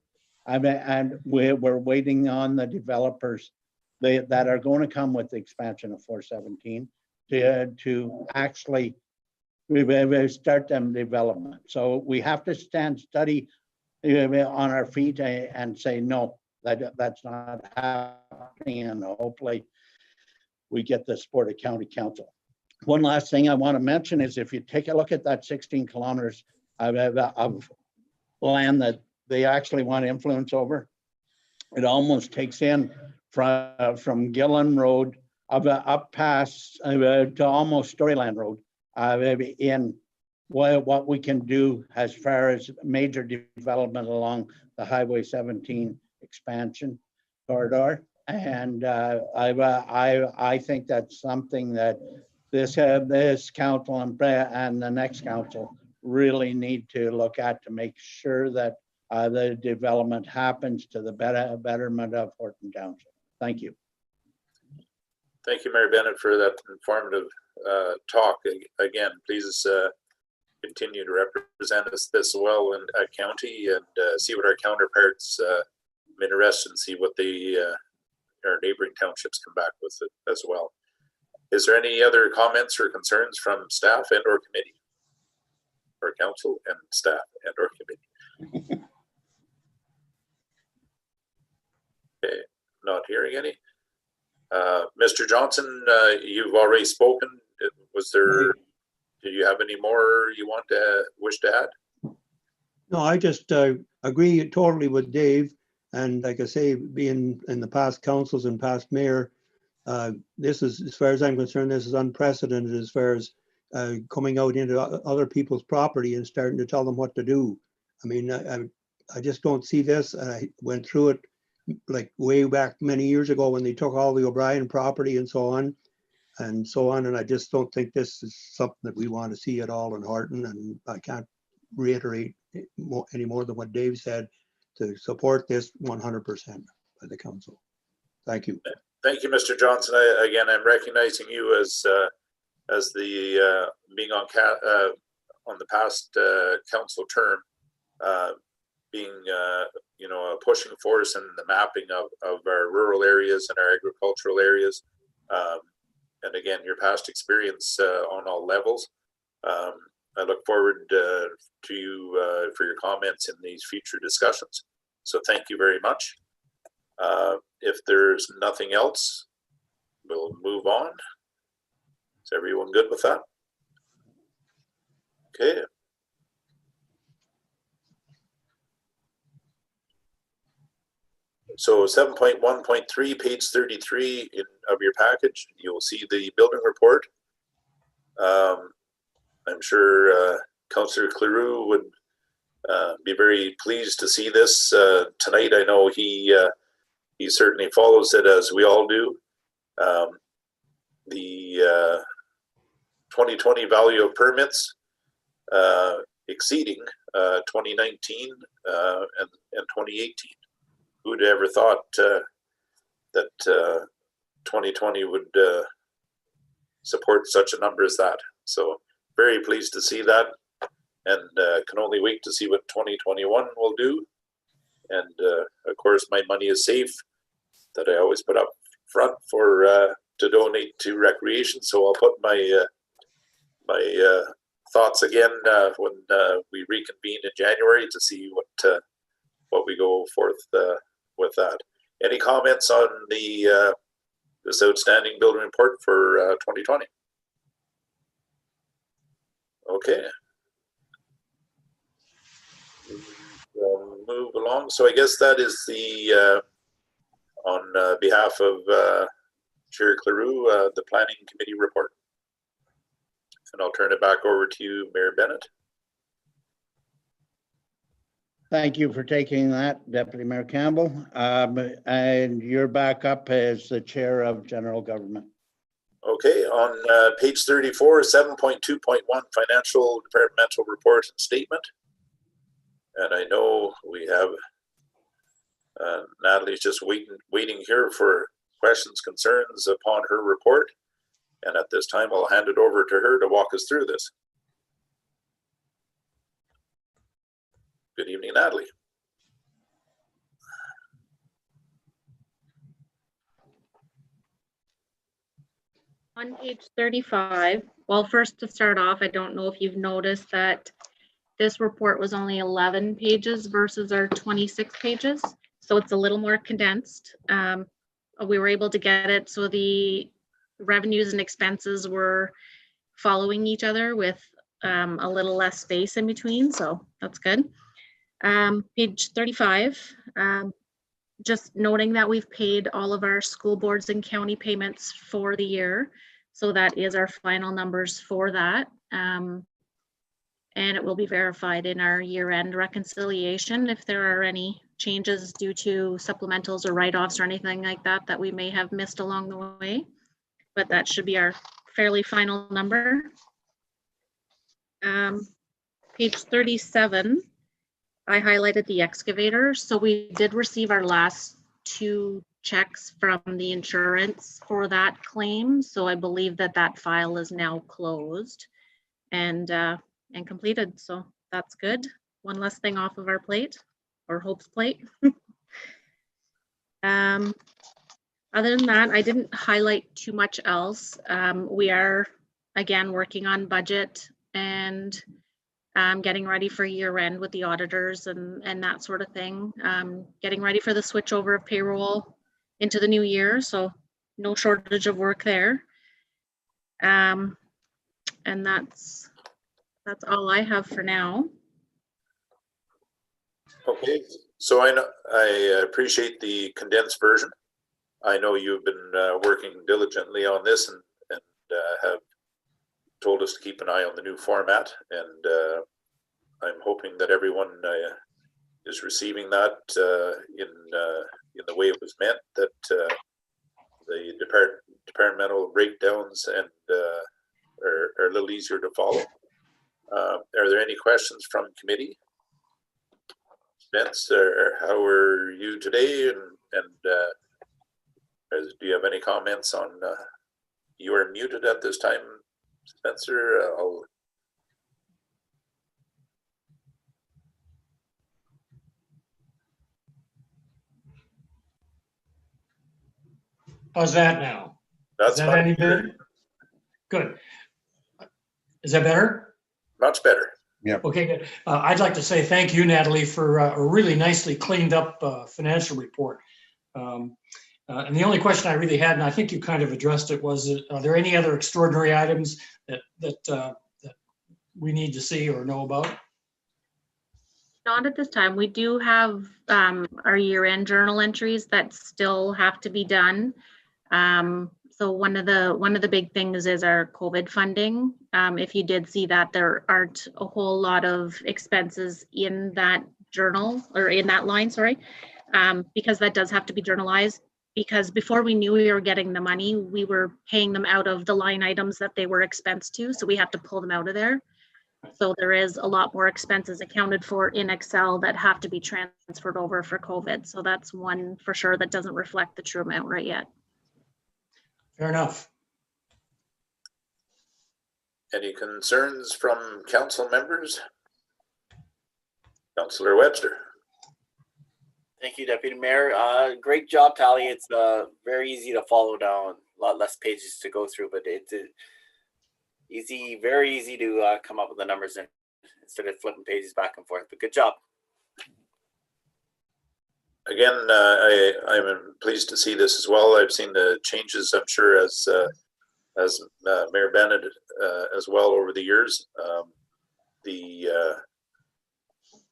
And we're waiting on the developers that are going to come with the expansion of 417 to actually start them development. So we have to study on our feet and say, no, that's not happening, and hopefully we get the support of county council. One last thing I want to mention is, if you take a look at that 16 kilometers of land that they actually want influence over, it almost takes in from Gillen Road up past to almost Storyland Road in what we can do as far as major development along the Highway 17 expansion corridor. And I think that's something that this council and the next council really need to look at, to make sure that the development happens to the betterment of Horton Township. Thank you.
Thank you, Mayor Bennett, for that informative talk. Again, please continue to represent us this well in county, and see what our counterparts I'm interested and see what our neighboring townships come back with it as well. Is there any other comments or concerns from staff and or committee, or council and staff and or committee? Okay, not hearing any. Mr. Johnson, you've already spoken. Do you have any more you wish to add?
No, I just agree totally with Dave. And like I say, being in the past councils and past mayor, this is, as far as I'm concerned, this is unprecedented as far as coming out into other people's property and starting to tell them what to do. I mean, I just don't see this. I went through it like way back many years ago when they took all the O'Brien property and so on. And I just don't think this is something that we want to see at all in Horton. And I can't reiterate any more than what Dave said, to support this 100% by the council. Thank you.
Thank you, Mr. Johnson. Again, I'm recognizing you as as the being on the past council term, being a pushing force in the mapping of our rural areas and our agricultural areas, and again your past experience on all levels. I look forward to you for your comments in these future discussions. So thank you very much. If there's nothing else, we'll move on. Is everyone good with that? Okay. So 7.1.3, page 33 of your package, you'll see the building report. I'm sure Councillor Cleroux would be very pleased to see this tonight. I know he certainly follows it, as we all do. The 2020 value of permits exceeding 2019 and 2018. Who'd ever thought that 2020 would support such a number as that? So very pleased to see that, and can only wait to see what 2021 will do. And of course, my money is safe that I always put up front for to donate to recreation. So I'll put my thoughts again when we reconvene in January to see what we go forth with that. Any comments on this outstanding building report for 2020? Okay. We'll move along. So I guess that is the on behalf of Chair Cleroux, the Planning Committee report. And I'll turn it back over to you, Mayor Bennett.
Thank you for taking that, Deputy Mayor Campbell. And you're back up as the Chair of General Government.
Okay, on page 34, 7.2.1, financial departmental report and statement. And I know we have Natalie's just waiting here for questions, concerns upon her report. And at this time, I'll hand it over to her to walk us through this. Good evening, Natalie.
On page 35, well, first to start off, I don't know if you've noticed that this report was only 11 pages versus our 26 pages. So it's a little more condensed. We were able to get it so the revenues and expenses were following each other with a little less space in between. So that's good. Page 35, just noting that we've paid all of our school boards and county payments for the year. So that is our final numbers for that. And it will be verified in our year-end reconciliation if there are any changes due to supplementals or write-offs or anything like that that we may have missed along the way. But that should be our fairly final number. Page 37, I highlighted the excavator. So we did receive our last 2 checks from the insurance for that claim. So I believe that that file is now closed and completed. So that's good. One less thing off of our plate, or Hope's plate. Other than that, I didn't highlight too much else. We are, again, working on budget and getting ready for year end with the auditors and that sort of thing. Getting ready for the switchover of payroll into the new year. So no shortage of work there. And that's all I have for now.
Okay, so I appreciate the condensed version. I know you've been working diligently on this and have told us to keep an eye on the new format, and I'm hoping that everyone is receiving that in the way it was meant, that the departmental breakdowns and are a little easier to follow. Are there any questions from committee? Spence, how are you today? And do you have any comments on? You are muted at this time, Spencer,
How's that now?
that's
Is that
much
any
better.
better? Good. Is that better?
Much better.
Okay, good. I'd like to say thank you, Natalie, for a really nicely cleaned up financial report. And the only question I really had, and I think you kind of addressed it, was are there any other extraordinary items that we need to see or know about?
Not at this time. We do have our year-end journal entries that still have to be done. So one of the big things is our COVID funding. If you did see that, there aren't a whole lot of expenses in that journal or in that line, sorry, because that does have to be journalized. Because before we knew we were getting the money, we were paying them out of the line items that they were expensed to. So we have to pull them out of there. So there is a lot more expenses accounted for in Excel that have to be transferred over for COVID. So that's one for sure that doesn't reflect the true amount right yet.
Fair enough.
Any concerns from council members? Councillor Webster.
Thank you, Deputy Mayor. Great job, Tally. It's very easy to follow down, a lot less pages to go through, but it's easy, very easy to come up with the numbers instead of flipping pages back and forth. But good job.
Again, I'm pleased to see this as well. I've seen the changes, I'm sure, as Mayor Bennett as well over the years.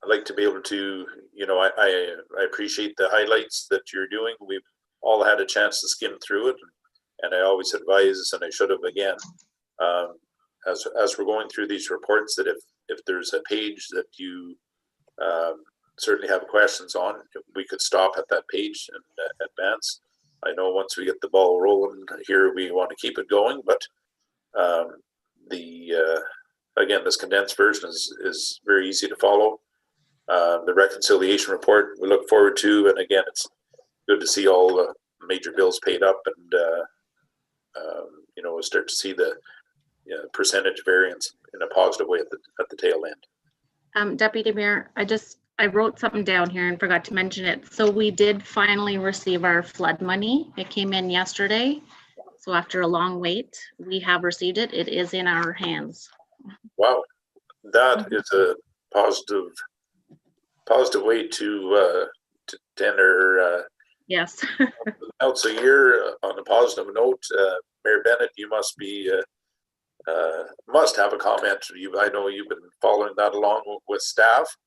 I'd like to be able to, I appreciate the highlights that you're doing. We've all had a chance to skim through it, and I always advise, and I should have again, as we're going through these reports, that if there's a page that you certainly have questions on, we could stop at that page and advance. I know once we get the ball rolling here, we want to keep it going, but again, this condensed version is very easy to follow. The reconciliation report we look forward to, and again, it's good to see all the major bills paid up, and we'll start to see the percentage variance in a positive way at the tail end.
Deputy Mayor, I wrote something down here and forgot to mention it. So we did finally receive our flood money. It came in yesterday. So after a long wait, we have received it. It is in our hands.
Wow, that is a positive way to enter.
Yes.
Else a year on a positive note. Mayor Bennett, you must have a comment. I know you've been following that along with staff,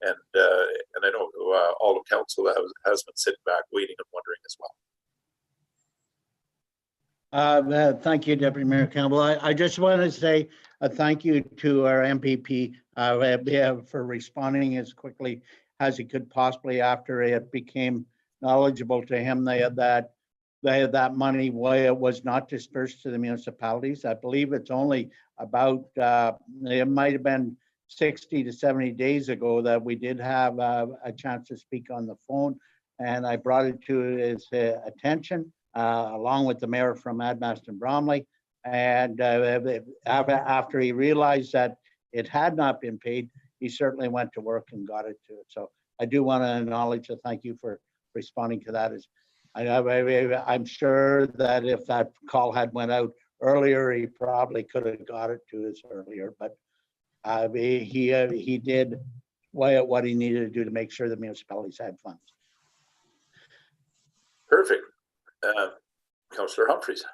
and I know all of council has been sitting back waiting and wondering as well.
Thank you, Deputy Mayor Campbell. I just want to say a thank you to our MPP for responding as quickly as he could possibly after it became knowledgeable to him that money was not dispersed to the municipalities. I believe it's only about, it might have been 60 to 70 days ago that we did have a chance to speak on the phone, and I brought it to his attention along with the mayor from Admaston Bromley. And after he realized that it had not been paid, he certainly went to work and got it to it. So I do want to acknowledge and thank you for responding to that. I'm sure that if that call had went out earlier, he probably could have got it to us earlier, but he did what he needed to do to make sure the municipalities had funds.
Perfect. Councillor Humphreys.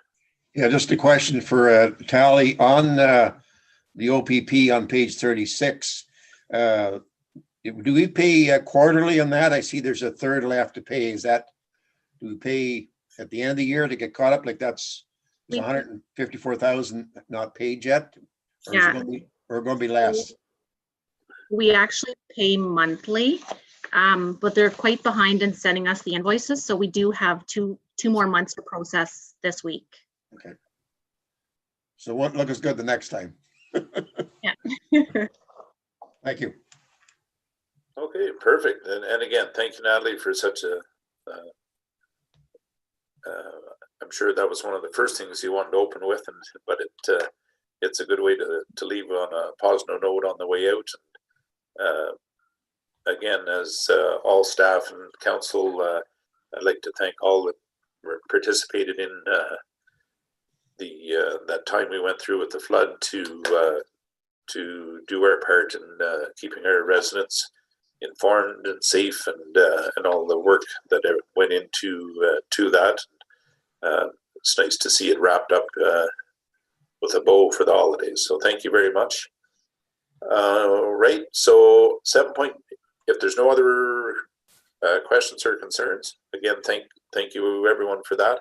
Yeah, just a question for Tally on the OPP on page 36. Do we pay quarterly on that? I see there's a third left to pay. Do we pay at the end of the year to get caught up? Like that's 154,000 not paid yet? Or
Yeah.
is it going to be less?
We actually pay monthly, but they're quite behind in sending us the invoices. So we do have two more months to process this week.
Okay. So won't look as good the next time.
Yeah.
Thank you.
Okay, perfect. And again, thank you, Natalie, for such a, I'm sure that was one of the first things you wanted to open with, but it's a good way to leave on a positive note on the way out. Again, as all staff and council, I'd like to thank all that participated in that time we went through with the flood to do our part in keeping our residents informed and safe, and all the work that went into to that. It's nice to see it wrapped up with a bow for the holidays. So thank you very much. Right. So 7 point. If there's no other questions or concerns, again, thank you everyone for that.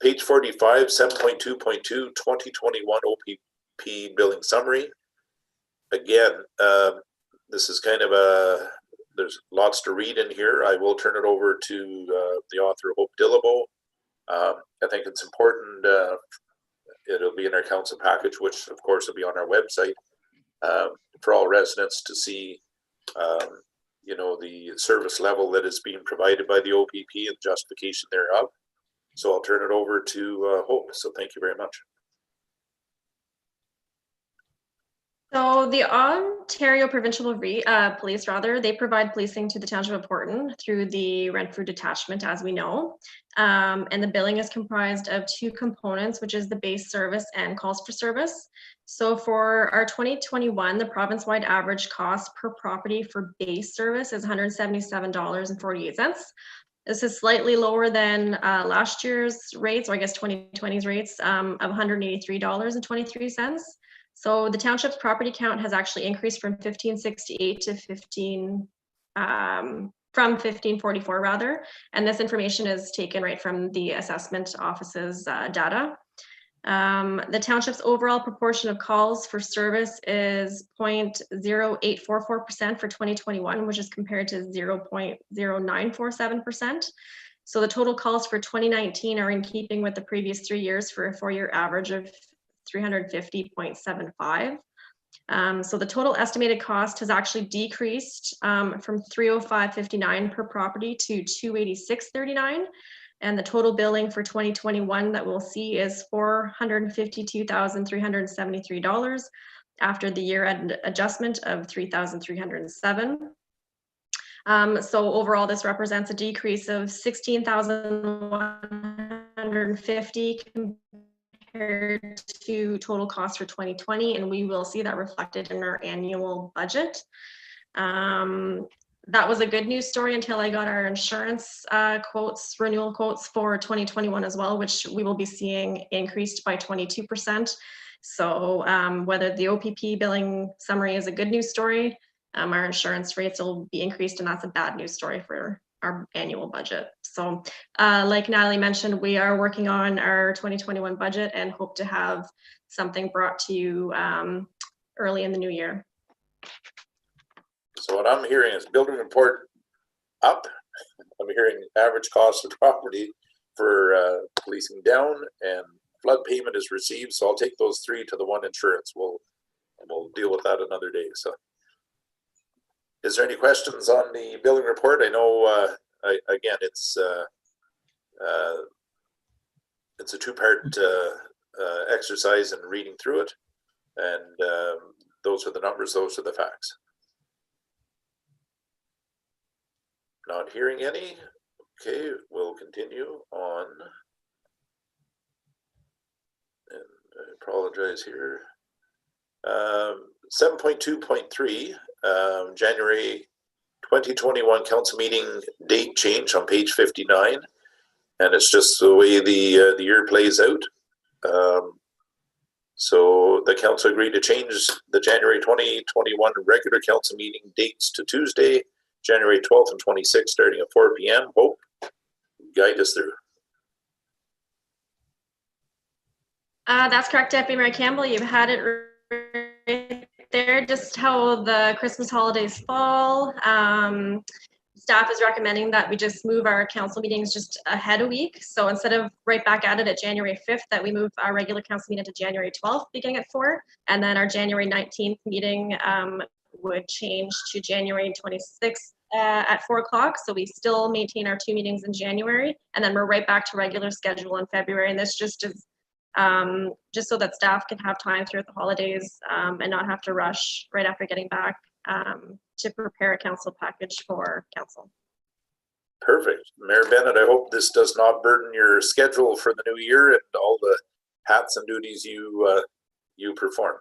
Page 45, 7.2.2, 2021 OPP billing summary. Again, this is kind of there's lots to read in here. I will turn it over to the author, Hope Dillabo. I think it's important, it'll be in our council package, which of course will be on our website, for all residents to see, the service level that is being provided by the OPP and justification thereof. So I'll turn it over to Hope. So thank you very much.
So the Ontario Provincial Police, they provide policing to the Township of Porton through the Renfrew detachment, as we know. And the billing is comprised of two components, which is the base service and calls for service. So for our 2021, the province-wide average cost per property for base service is $177.48. This is slightly lower than last year's rates, or I guess 2020's rates, of $183.23. So the township's property count has actually increased from 1568 to 1544 rather. And this information is taken right from the assessment office's data. The township's overall proportion of calls for service is 0.0844% for 2021, which is compared to 0.0947%. So the total calls for 2019 are in keeping with the previous 3 years for a 4-year average of 350.75. So the total estimated cost has actually decreased from 305.59 per property to 286.39. And the total billing for 2021 that we'll see is $452,373 after the year-end adjustment of $3,307. So overall, this represents a decrease of $16,150 compared to total cost for 2020, and we will see that reflected in our annual budget. That was a good news story until I got our insurance renewal quotes for 2021 as well, which we will be seeing increased by 22%. So whether the OPP billing summary is a good news story, our insurance rates will be increased, and that's a bad news story for our annual budget. So like Natalie mentioned, we are working on our 2021 budget and hope to have something brought to you early in the new year.
So what I'm hearing is building report up. I'm hearing average cost of property for policing down, and flood payment is received. So I'll take those three to the one insurance. We'll deal with that another day. So is there any questions on the billing report? I know, again, it's a two-part exercise in reading through it. And those are the numbers, those are the facts. Not hearing any. Okay, we'll continue on. And I apologize here. 7.2.3, January 2021 council meeting date change on page 59. And it's just the way the year plays out. So the council agreed to change the January 2021 regular council meeting dates to Tuesday, January 12th and 26th, starting at 4 p.m. Hope, guide us through.
That's correct, Deputy Mayor Campbell. You've had it right there, just how the Christmas holidays fall. Staff is recommending that we just move our council meetings just ahead a week. So instead of right back at it at January 5th, that we move our regular council meeting to January 12th, beginning at 4. And then our January 19th meeting would change to January 26th at 4 o'clock. So we still maintain our 2 meetings in January, and then we're right back to regular schedule in February. And this just is just so that staff can have time throughout the holidays and not have to rush right after getting back to prepare a council package for council.
Perfect. Mayor Bennett, I hope this does not burden your schedule for the new year and all the hats and duties you perform.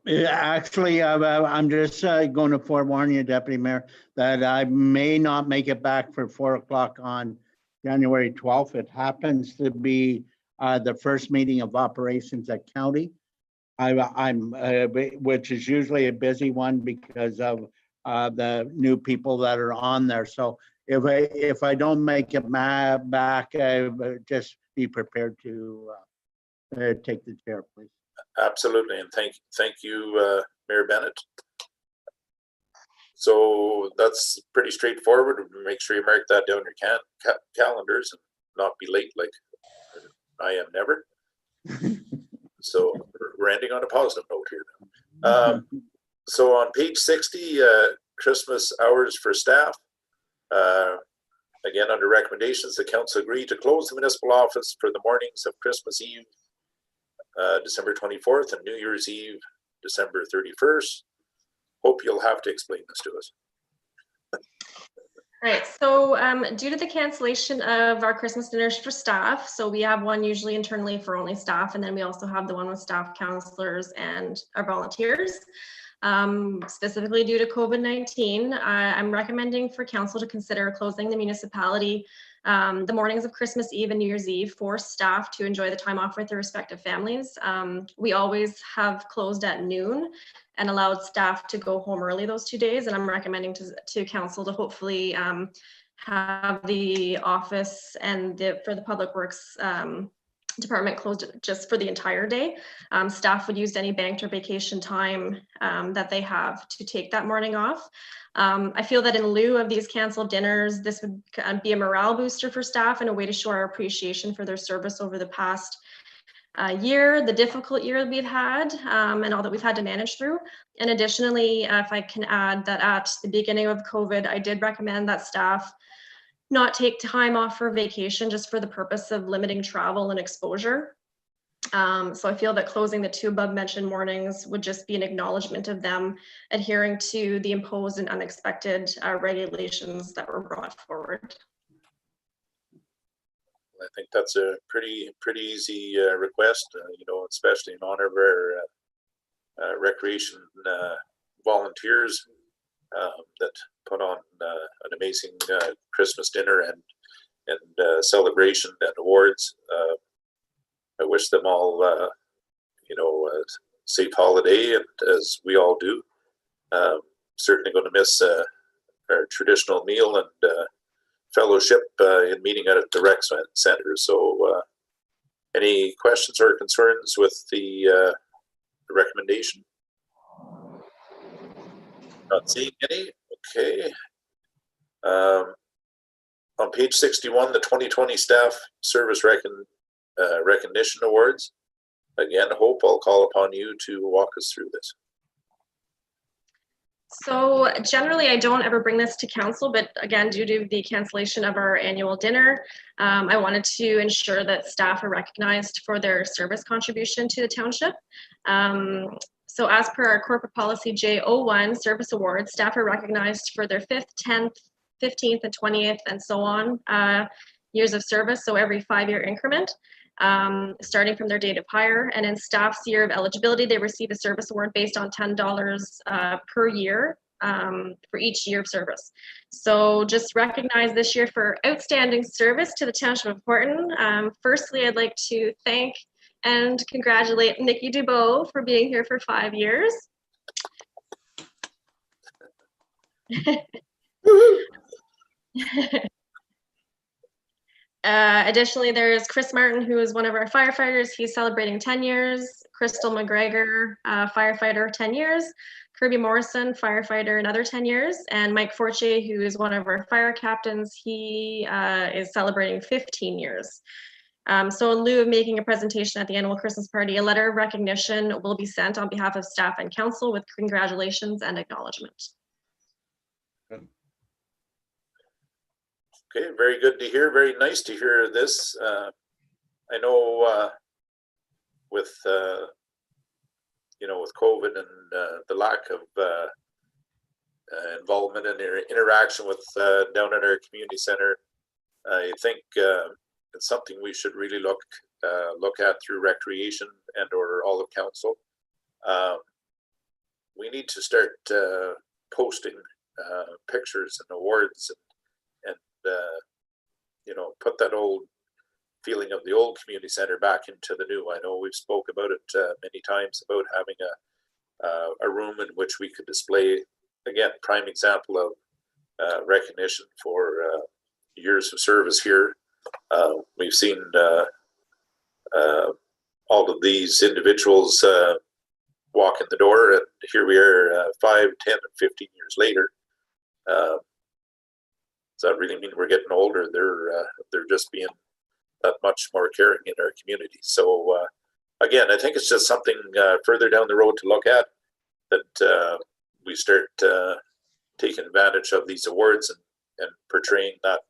Actually, I'm just going to forewarn you, Deputy Mayor, that I may not make it back for 4 o'clock on January 12th. It happens to be the first meeting of operations at county. I'm which is usually a busy one because of the new people that are on there. So if I don't make it back, just be prepared to take the chair, please.
Absolutely, and thank you, Mayor Bennett. So that's pretty straightforward. Make sure you mark that down your calendars and not be late like I am never. So we're ending on a positive note here. So on page 60, Christmas hours for staff. Again, under recommendations, the council agreed to close the municipal office for the mornings of Christmas Eve, December 24th, and New Year's Eve, December 31st. Hope you'll have to explain this to us.
All right, so due to the cancellation of our Christmas dinners for staff, so we have one usually internally for only staff, and then we also have the one with staff counselors and our volunteers. Specifically due to COVID-19, I'm recommending for council to consider closing the municipality the mornings of Christmas Eve and New Year's Eve for staff to enjoy the time off with their respective families. We always have closed at noon and allowed staff to go home early those 2 days. And I'm recommending to council to hopefully have the office and for the public works department closed just for the entire day. Staff would use any banked or vacation time that they have to take that morning off. I feel that in lieu of these canceled dinners, this would be a morale booster for staff and a way to show our appreciation for their service over the past year, the difficult year we've had, and all that we've had to manage through. And additionally, if I can add that at the beginning of COVID, I did recommend that staff not take time off for vacation just for the purpose of limiting travel and exposure. So I feel that closing the 2 above mentioned mornings would just be an acknowledgement of them adhering to the imposed and unexpected regulations that were brought forward.
I think that's a pretty easy request, you know, especially in honor of our recreation volunteers that put on an amazing Christmas dinner and celebration and awards. I wish them all, you know, a safe holiday, and as we all do. Certainly going to miss our traditional meal and fellowship in meeting at the rec center. So any questions or concerns with the recommendation? Not seeing any. Okay. On page 61, the 2020 Staff Service Recognition Awards. Again, Hope, I'll call upon you to walk us through this.
So generally, I don't ever bring this to council, but again, due to the cancellation of our annual dinner, I wanted to ensure that staff are recognized for their service contribution to the township. So as per our corporate policy J01 service awards, staff are recognized for their 5th, 10th, 15th, and 20th, and so on years of service, so every 5-year increment. Starting from their date of hire, and in staff's year of eligibility, they receive a service award based on $10 per year for each year of service. So just recognize this year for outstanding service to the Township of Horton. Firstly, I'd like to thank and congratulate Nikki Dubois for being here for 5 years. Additionally, there's Chris Martin, who is one of our firefighters. He's celebrating 10 years. Crystal McGregor, firefighter, 10 years. Kirby Morrison, firefighter, another 10 years. And Mike Fortier, who is one of our fire captains. He is celebrating 15 years. So in lieu of making a presentation at the annual Christmas party, a letter of recognition will be sent on behalf of staff and council with congratulations and acknowledgement.
Okay, very good to hear. Very nice to hear this. I know with with COVID and the lack of involvement and interaction with down in our community center, I think it's something we should really look at through recreation and or all of council. We need to start posting pictures and awards and put that old feeling of the old community center back into the new. I know we've spoke about it many times about having a room in which we could display, again, prime example of recognition for years of service here. We've seen all of these individuals walk in the door, and here we are 5, 10, and 15 years later. Does that really mean we're getting older? They're just being that much more caring in our community. So again, I think it's just something further down the road to look at, that we start taking advantage of these awards and portraying that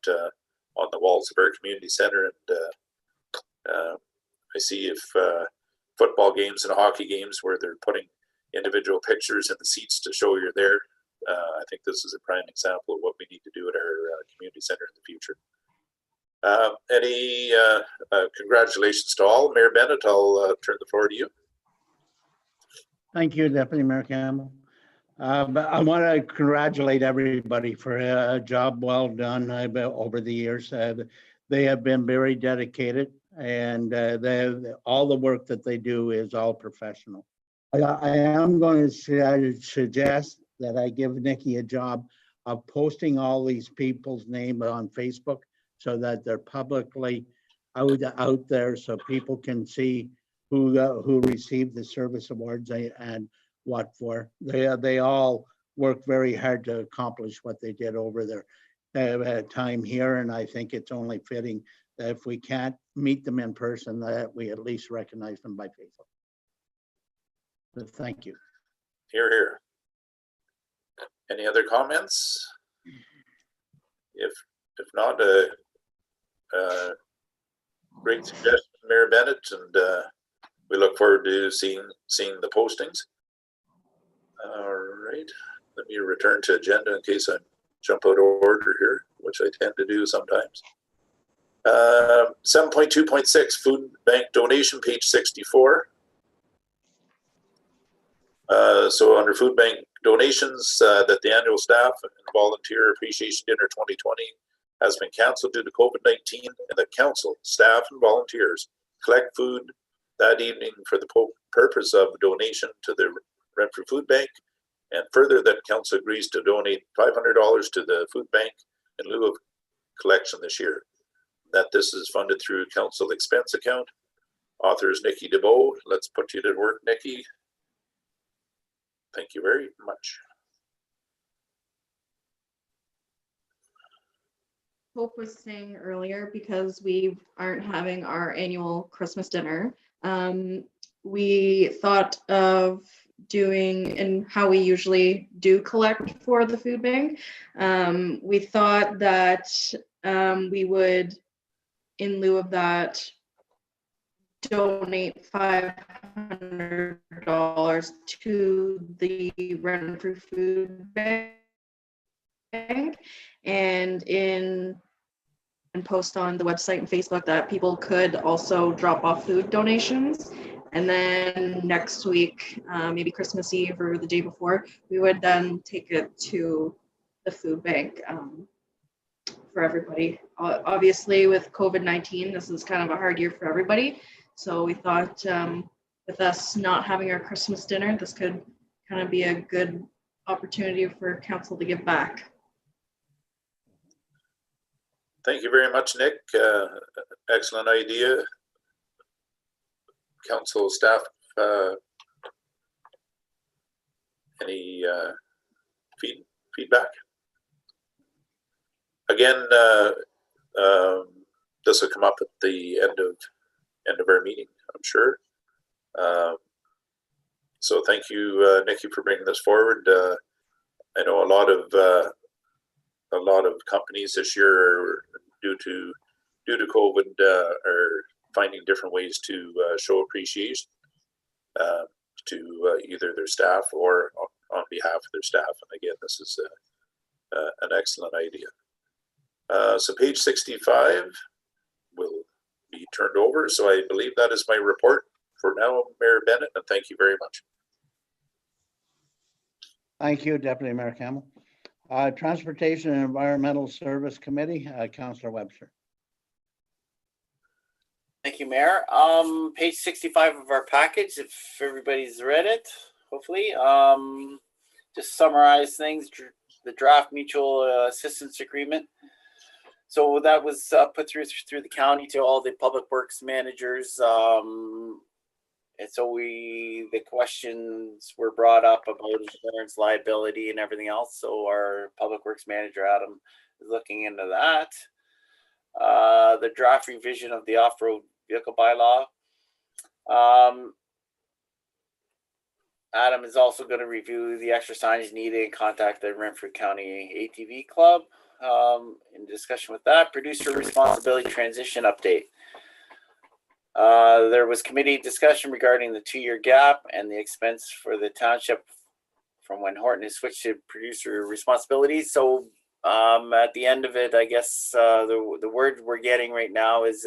on the walls of our community center. And I see if football games and hockey games where they're putting individual pictures in the seats to show you're there. I think this is a prime example of what we need to do at our community center in the future. Any congratulations to all. Mayor Bennett, I'll turn the floor to you.
Thank you, Deputy Mayor Campbell. But I want to congratulate everybody for a job well done over the years. They have been very dedicated, and all the work that they do is all professional. I am going to suggest that I give Nikki a job of posting all these people's names on Facebook so that they're publicly out there, so people can see who received the service awards and what for. They all work very hard to accomplish what they did over their time here, and I think it's only fitting that if we can't meet them in person, that we at least recognize them by Facebook. So thank you.
Hear, hear. Any other comments? If not, great suggestion, Mayor Bennett, and we look forward to seeing the postings. All right, let me return to agenda in case I jump out of order here, which I tend to do sometimes. 7.2.6 food bank donation, page 64. So under food bank donations, that the annual staff and volunteer appreciation dinner 2020 has been canceled due to COVID-19, and that council, staff, and volunteers collect food that evening for the purpose of donation to the Renfrew Food Bank, and further that council agrees to donate $500 to the food bank in lieu of collection this year. That this is funded through council expense account. Author is Nikki DeBow. Let's put you to work, Nikki. Thank you very much.
Hope was saying earlier, because we aren't having our annual Christmas dinner, we thought of doing, and how we usually do collect for the food bank. We thought that we would, in lieu of that, donate $500 to the Renfrew Food Bank, and post on the website and Facebook that people could also drop off food donations. And then next week, maybe Christmas Eve or the day before, we would then take it to the food bank for everybody. Obviously, with COVID-19, this is kind of a hard year for everybody. So we thought with us not having our Christmas dinner, this could kind of be a good opportunity for council to give back.
Thank you very much, Nick. Excellent idea. Council staff, any feedback? Again, this will come up at the end of our meeting, I'm sure. So thank you, Nikki, for bringing this forward. I know a lot of a lot of companies this year, due to COVID, are finding different ways to show appreciation to either their staff or on behalf of their staff. And again, this is an excellent idea. So page 65 will be turned over. So I believe that is my report for now, Mayor Bennett, and thank you very much.
Thank you, Deputy Mayor Campbell. Transportation and Environmental Service Committee, Councillor Webster.
Thank you, Mayor. Page 65 of our package, if everybody's read it, hopefully. Just summarize things, the draft mutual assistance agreement. So that was put through the county to all the public works managers. And so the questions were brought up about insurance liability and everything else. So our public works manager, Adam, is looking into that. The draft revision of the off-road vehicle bylaw. Adam is also going to review the extra signage needed and contact the Renfrew County ATV Club. In discussion with that, producer responsibility transition update. There was committee discussion regarding the 2-year gap and the expense for the township from when Horton has switched to producer responsibility. So at the end of it, I guess the word we're getting right now is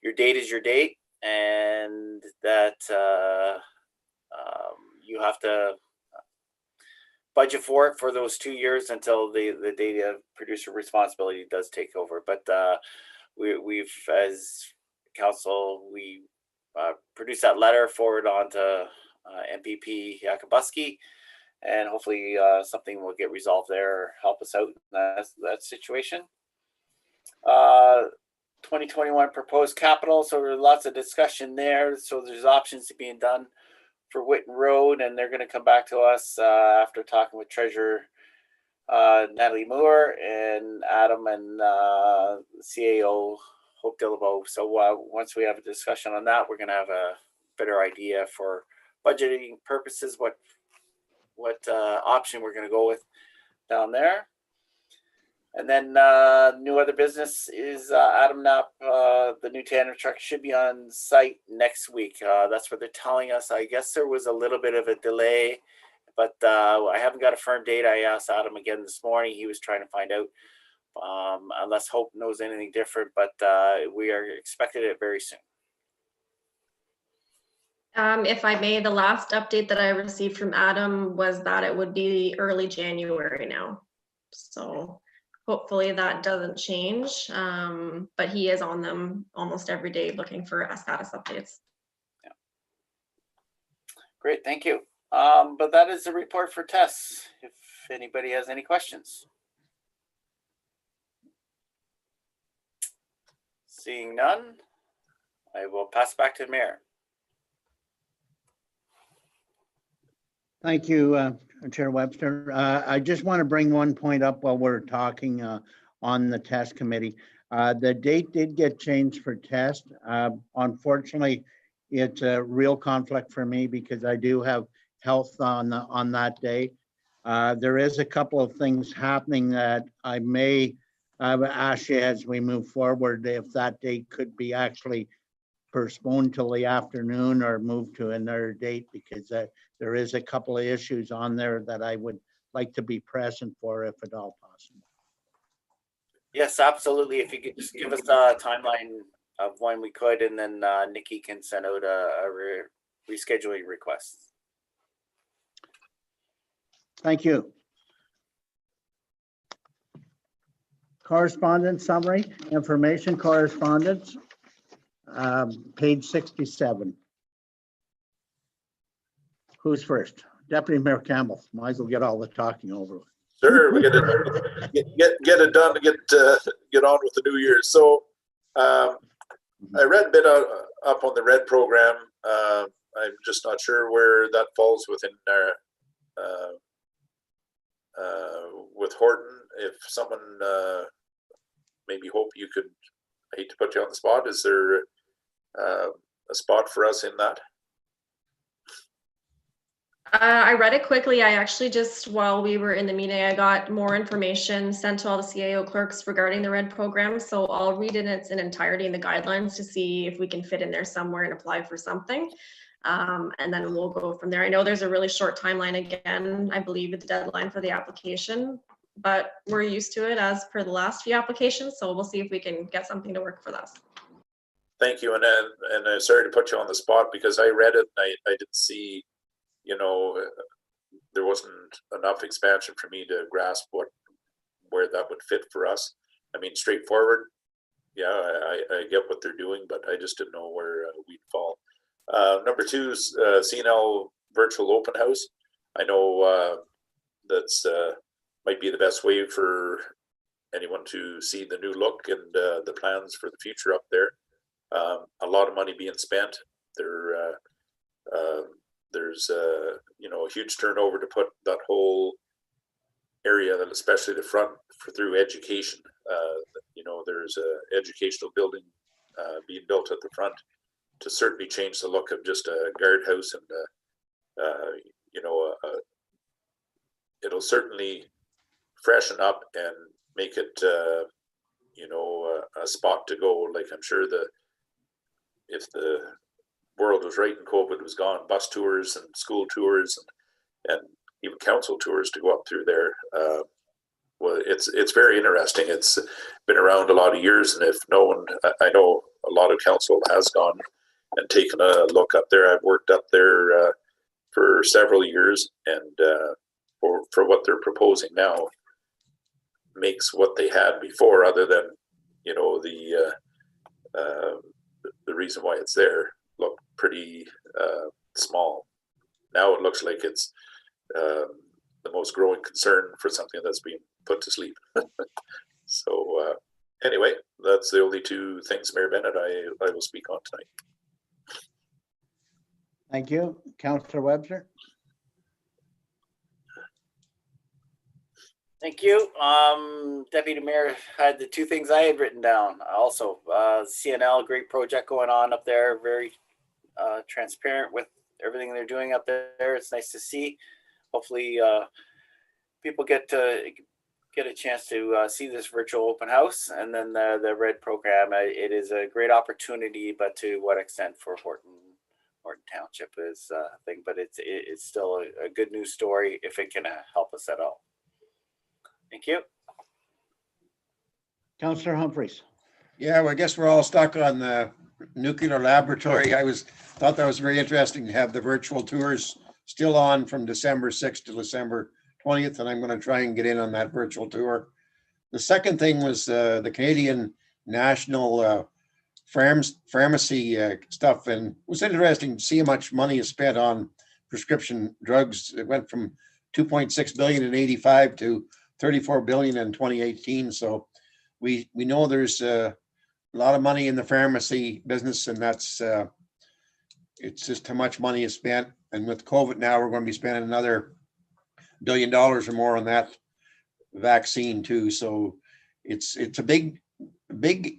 your date is your date, and that you have to budget for it for those 2 years until the date of producer responsibility does take over. But we've, as council, we produced that letter, forward on to MPP Yakubuski, and hopefully something will get resolved there, help us out in that situation. 2021 proposed capital, so there's lots of discussion there. So there's options to being done for Whitten Road, and they're going to come back to us after talking with Treasurer Natalie Moore and Adam and CAO Hope Dillabo. So once we have a discussion on that, we're going to have a better idea for budgeting purposes what option we're going to go with down there. And then new other business is Adam Knapp, the new tandem truck should be on site next week. That's what they're telling us. I guess there was a little bit of a delay, but I haven't got a firm date. I asked Adam again this morning. He was trying to find out, unless Hope knows anything different, but we are expecting it very soon.
If I may, the last update that I received from Adam was that it would be early January now. So hopefully that doesn't change, but he is on them almost every day looking for status updates.
Yeah. Great, thank you. But that is the report for Tess, if anybody has any questions. Seeing none, I will pass back to the mayor.
Thank you, Chair Webster. I just want to bring one point up while we're talking on the test committee. The date did get changed for test. Unfortunately, it's a real conflict for me because I do have health on that day. There is a couple of things happening that I may ask you as we move forward if that date could be actually postponed till the afternoon or moved to another date, because there is a couple of issues on there that I would like to be present for if at all possible.
Yes, absolutely. If you could just give us a timeline of when we could, and then Nikki can send out a rescheduling request.
Thank you. Correspondence summary, information correspondence, page 67. Who's first? Deputy Mayor Campbell. Might as well get all the talking over with.
Sure, we get it done to get on with the new year. So I read a bit up on the RED program. I'm just not sure where that falls within our with Horton. If someone maybe Hope you could, I hate to put you on the spot, is there a spot for us in that?
I read it quickly. I actually just, while we were in the meeting, I got more information sent to all the CAO clerks regarding the RED program. So I'll read in its entirety in the guidelines to see if we can fit in there somewhere and apply for something. And then we'll go from there. I know there's a really short timeline again. I believe it's the deadline for the application, but we're used to it as per the last few applications. So we'll see if we can get something to work for us.
Thank you. And I'm sorry to put you on the spot because I read it and I didn't see, you know, there wasn't enough expansion for me to grasp where that would fit for us. I mean, straightforward. Yeah, I get what they're doing, but I just didn't know where we'd fall. Number 2 is CNL virtual open house. I know that's might be the best way for anyone to see the new look and the plans for the future up there. A lot of money being spent. There's you know, a huge turnover to put that whole area, and especially the front through education. You know, there's a educational building being built at the front to certainly change the look of just a guardhouse, and you know, it'll certainly freshen up and make it you know, a spot to go. Like, I'm sure if the world was right and COVID was gone, bus tours and school tours and even council tours to go up through there. Well, it's very interesting. It's been around a lot of years, and if no one, I know a lot of council has gone and taken a look up there. I've worked up there for several years, and for what they're proposing now makes what they had before, other than, you know, the reason why it's there, look pretty small. Now it looks like it's the most growing concern for something that's being put to sleep. So anyway, that's the only 2 things, Mayor Bennett, I will speak on tonight.
Thank you. Councillor Webster.
Thank you. Deputy Mayor had the 2 things I had written down. Also, CNL, great project going on up there. Very transparent with everything they're doing up there. It's nice to see. Hopefully, people get a chance to see this virtual open house, and then the RED program. It is a great opportunity, but to what extent for Horton Township is a thing. But it's still a good news story if it can help us at all. Thank you.
Councillor Humphreys.
Yeah, well, I guess we're all stuck on the nuclear laboratory. Thought that was very interesting to have the virtual tours still on from December 6th to December 20th, and I'm going to try and get in on that virtual tour. The second thing was the Canadian National Pharmacy stuff, and it was interesting to see how much money is spent on prescription drugs. It went from 2.6 billion in 85 to 34 billion in 2018. So we know there's a lot of money in the pharmacy business, and that's it's just how much money is spent. And with COVID now, we're going to be spending another $1 billion or more on that vaccine too. So it's a big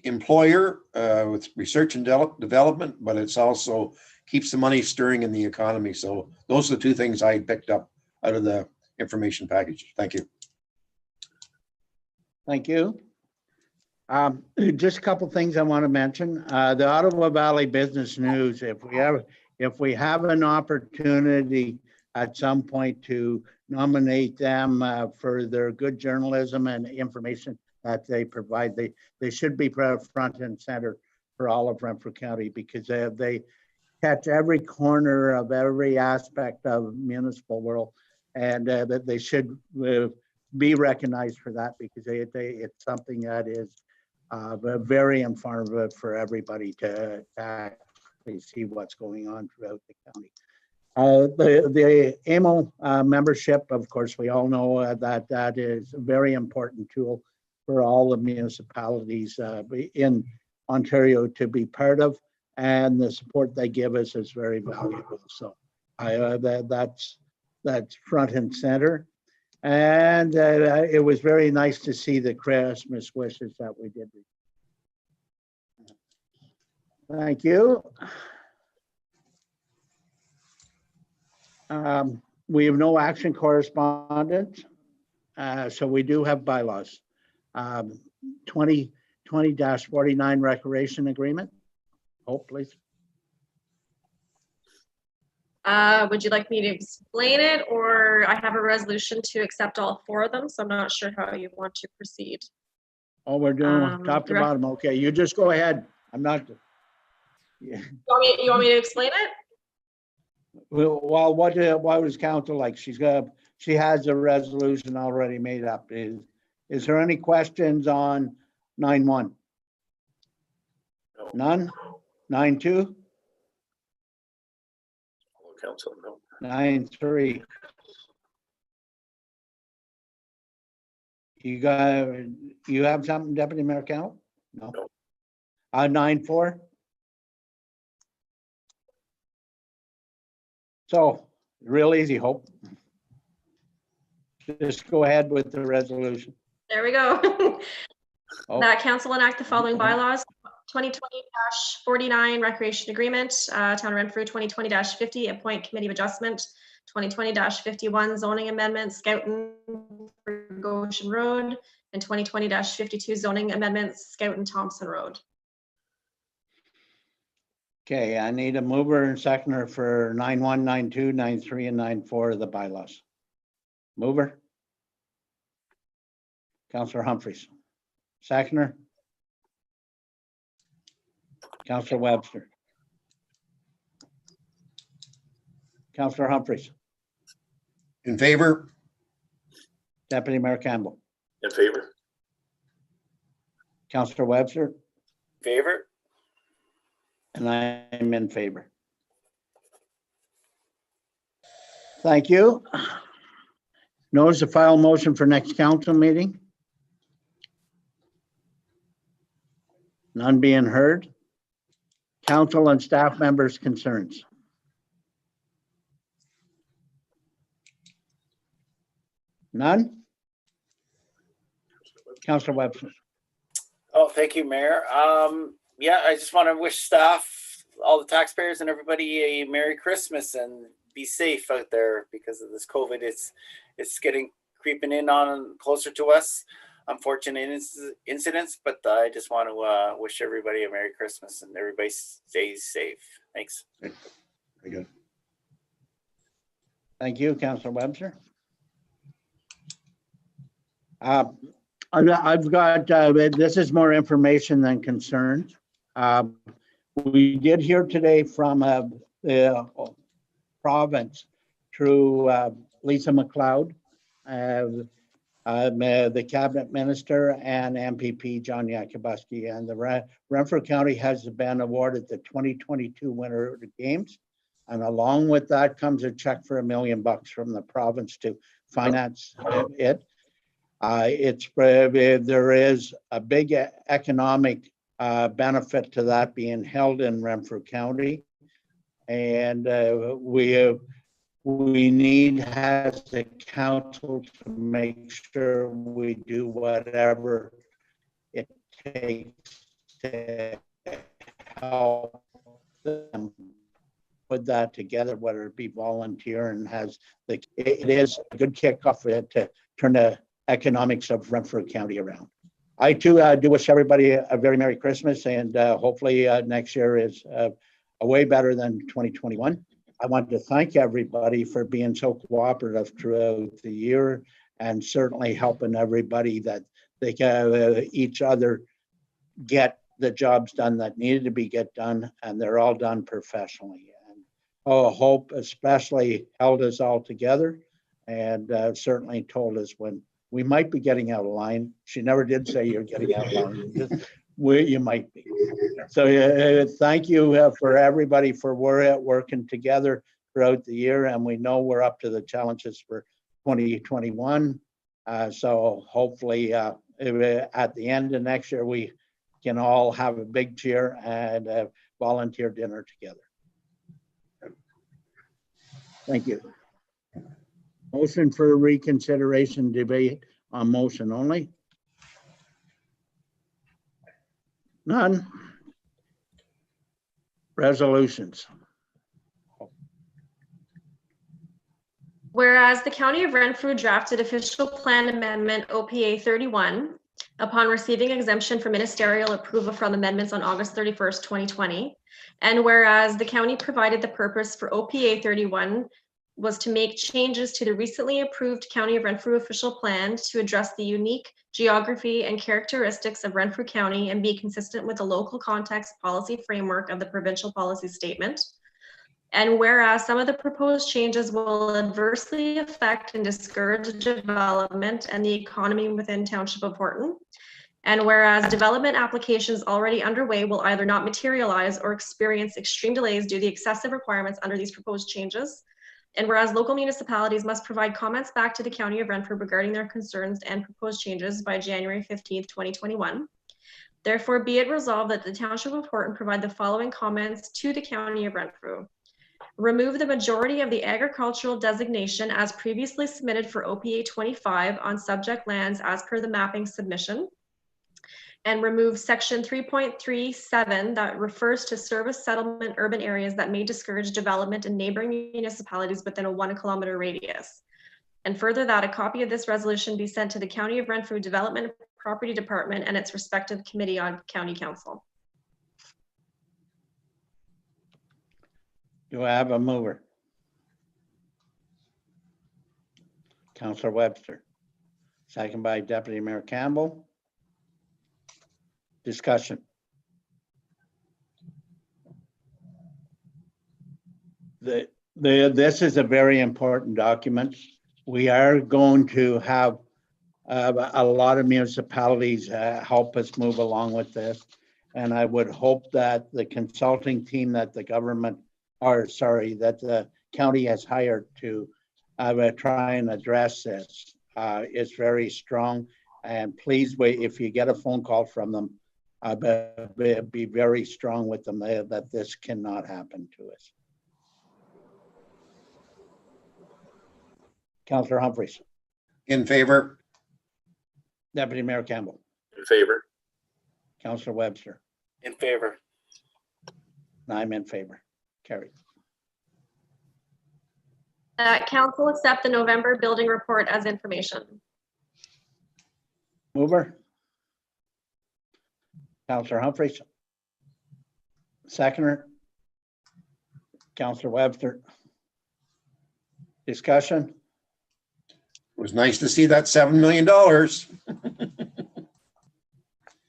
employer with research and development, but it's also keeps the money stirring in the economy. So those are the 2 things I picked up out of the information package. Thank you.
Thank you. Just a couple things I want to mention. The Ottawa Valley Business News, if we have an opportunity at some point to nominate them for their good journalism and information that they provide, they should be front and center for all of Renfrew County, because they catch every corner of every aspect of municipal world, and that they should be recognized for that, because it's something that is very informative for everybody to actually see what's going on throughout the county. The AMO membership, of course, we all know that is a very important tool for all the municipalities in Ontario to be part of, and the support they give us is very valuable. So that's front and center. And it was very nice to see the Christmas wishes that we did. Thank you. We have no action correspondence. So we do have bylaws. 2020-49 recreation agreement. Hope, please.
Would you like me to explain it, or I have a resolution to accept all 4 of them, so I'm not sure how you want to proceed.
Oh, we're doing top to
the rec-
bottom. Okay, you just go ahead. I'm not. Yeah.
You want me to explain it?
Well, what was council like? She has a resolution already made up. Is there any questions on 9-1?
No.
None? 9-2?
Council, no.
9-3? You have something, Deputy Mayor Carroll? No.
No.
9-4? So, real easy, Hope. Just go ahead with the resolution.
There we go.
Oh,
That council enact the following bylaws: 2020-49 recreation agreement, Town of Renfrew 2020-50 appoint committee of adjustment, 2020-51 zoning amendment, Skouton for Goshen Road, and 2020-52 zoning amendments, Skouton Thompson Road.
okay, I need a mover and seconder for 9-1, 9-2, 9-3, and 9-4 of the bylaws. Mover? Councillor Humphries. Seconder? Councillor Webster. Councillor Humphries.
In favor?
Deputy Mayor Campbell.
In favor?
Councillor Webster.
Favor?
And I'm in favor. Thank you. Notice the file motion for next council meeting. None being heard. Council and staff members' concerns. None? Councillor Webster.
Oh, thank you, Mayor. Yeah, I just want to wish staff, all the taxpayers and everybody a Merry Christmas and be safe out there because of this COVID. It's getting creeping in on closer to us. Unfortunate incidents, but I just want to wish everybody a Merry Christmas and everybody stays safe. Thanks.
Very good.
Thank you, Councillor Webster. I've got, this is more information than concerns. We did hear today from the province through Lisa McLeod, the cabinet minister, and MPP John Yakubuski, and the Renfrew County has been awarded the 2022 Winter of the Games. And along with that comes a check for $1 million from the province to finance it. There is a big economic benefit to that being held in Renfrew County. And we need as a council to make sure we do whatever it takes to help them put that together, whether it be volunteer and it is a good kickoff to turn the economics of Renfrew County around. I too do wish everybody a very Merry Christmas, and hopefully next year is way better than 2021. I want to thank everybody for being so cooperative throughout the year and certainly helping everybody that they can each other get the jobs done that needed to be done, and they're all done professionally. And Hope especially held us all together and certainly told us when we might be getting out of line. She never did say you're getting out of line. You might be. So thank you for everybody for working together throughout the year. And we know we're up to the challenges for 2021. So hopefully at the end of next year, we can all have a big cheer and a volunteer dinner together. Thank you. Motion for reconsideration debate on motion only. None. Resolutions.
Whereas the County of Renfrew drafted official plan amendment OPA 31 upon receiving exemption for ministerial approval from amendments on August 31st, 2020. And whereas the county provided the purpose for OPA 31 was to make changes to the recently approved County of Renfrew official plan to address the unique geography and characteristics of Renfrew County and be consistent with the local context policy framework of the provincial policy statement. And whereas some of the proposed changes will adversely affect and discourage development and the economy within Township of Horton. And whereas development applications already underway will either not materialize or experience extreme delays due to the excessive requirements under these proposed changes. And whereas local municipalities must provide comments back to the County of Renfrew regarding their concerns and proposed changes by January 15th, 2021. Therefore, be it resolved that the Township of Horton provide the following comments to the County of Renfrew. Remove the majority of the agricultural designation as previously submitted for OPA 25 on subject lands as per the mapping submission. And remove section 3.37 that refers to service settlement urban areas that may discourage development in neighboring municipalities within a 1 kilometer radius. And further that a copy of this resolution be sent to the County of Renfrew Development Property Department and its respective committee on County Council.
Do I have a mover? Councillor Webster, second by Deputy Mayor Campbell. Discussion. This is a very important document. We are going to have a lot of municipalities help us move along with this. And I would hope that the consulting team that the government, that the county has hired to try and address this is very strong. And please wait, if you get a phone call from them, be very strong with them that this cannot happen to us. Councillor Humphreys.
In favor?
Deputy Mayor Campbell.
In favor.
Councillor Webster.
In favor.
And I'm in favor. Carried.
Council accept the November building report as information.
Mover. Councillor Humphreys. Seconder. Councillor Webster. Discussion.
It was nice to see that $7 million.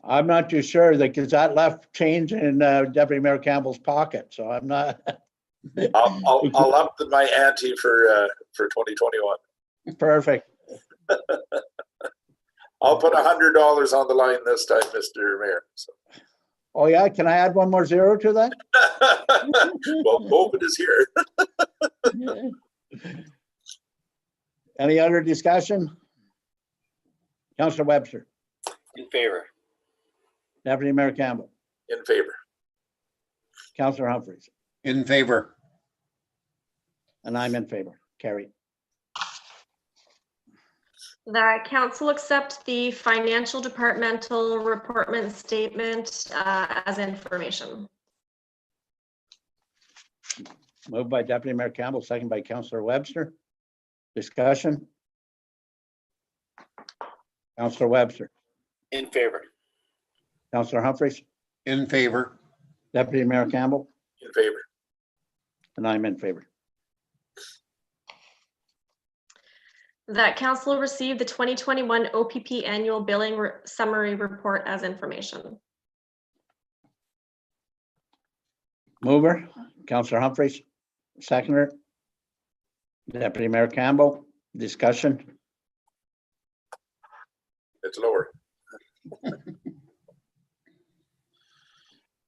I'm not too sure because that left change in Deputy Mayor Campbell's pocket, so I'm not.
I'll up my ante for 2021.
Perfect.
I'll put $100 on the line this time, Mr. Mayor. So.
Oh yeah, can I add one more zero to that?
Well, COVID is here.
Any other discussion? Councillor Webster.
In favor.
Deputy Mayor Campbell.
In favor.
Councillor Humphreys.
In favor.
And I'm in favor. Carried.
That council accept the financial departmental reportment statement as information.
Moved by Deputy Mayor Campbell, second by Councillor Webster. Discussion. Councillor Webster.
In favor.
Councillor Humphreys.
In favor.
Deputy Mayor Campbell.
In favor.
And I'm in favor.
That council received the 2021 OPP annual billing summary report as information.
Mover, Councillor Humphreys. Seconder. Deputy Mayor Campbell. Discussion.
It's lower.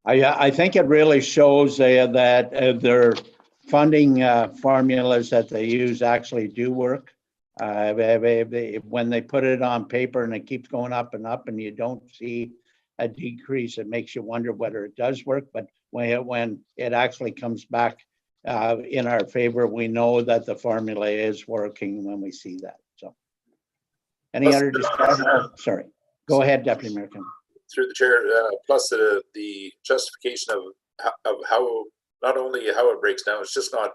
I think it really shows that their funding formulas that they use actually do work. When they put it on paper and it keeps going up and you don't see a decrease, it makes you wonder whether it does work. But when it actually comes back in our favor, we know that the formula is working when we see that. So, any other discussion? Sorry, go ahead, Deputy Mayor Campbell.
Through the chair, plus the justification of how, not only how it breaks down, it's just not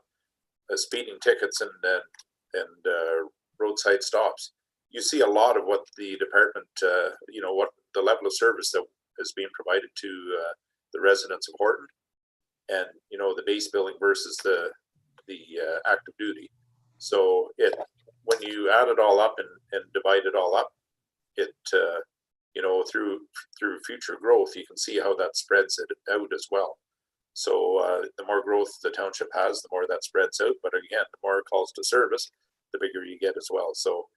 speeding tickets and roadside stops. You see a lot of what the department, what the level of service that is being provided to the residents of Horton, and the base billing versus the active duty. So when you add it all up and divide it all up, it through future growth, you can see how that spreads it out as well. So the more growth the township has, the more that spreads out. But again, the more calls to service, the bigger you get as well. So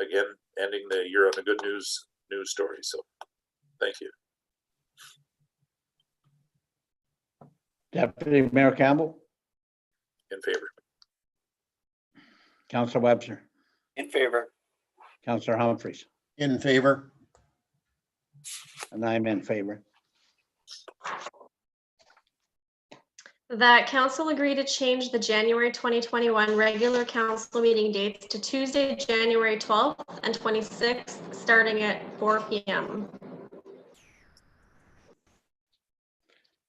again, ending the year on a good news story. So thank you.
Deputy Mayor Campbell,
In favor.
Councillor Webster,
In favor.
Councillor Humphries,
In favor?
and I'm in favor.
That council agree to change the January 2021 regular council meeting dates to Tuesday, January 12th and 26th, starting at 4 p.m.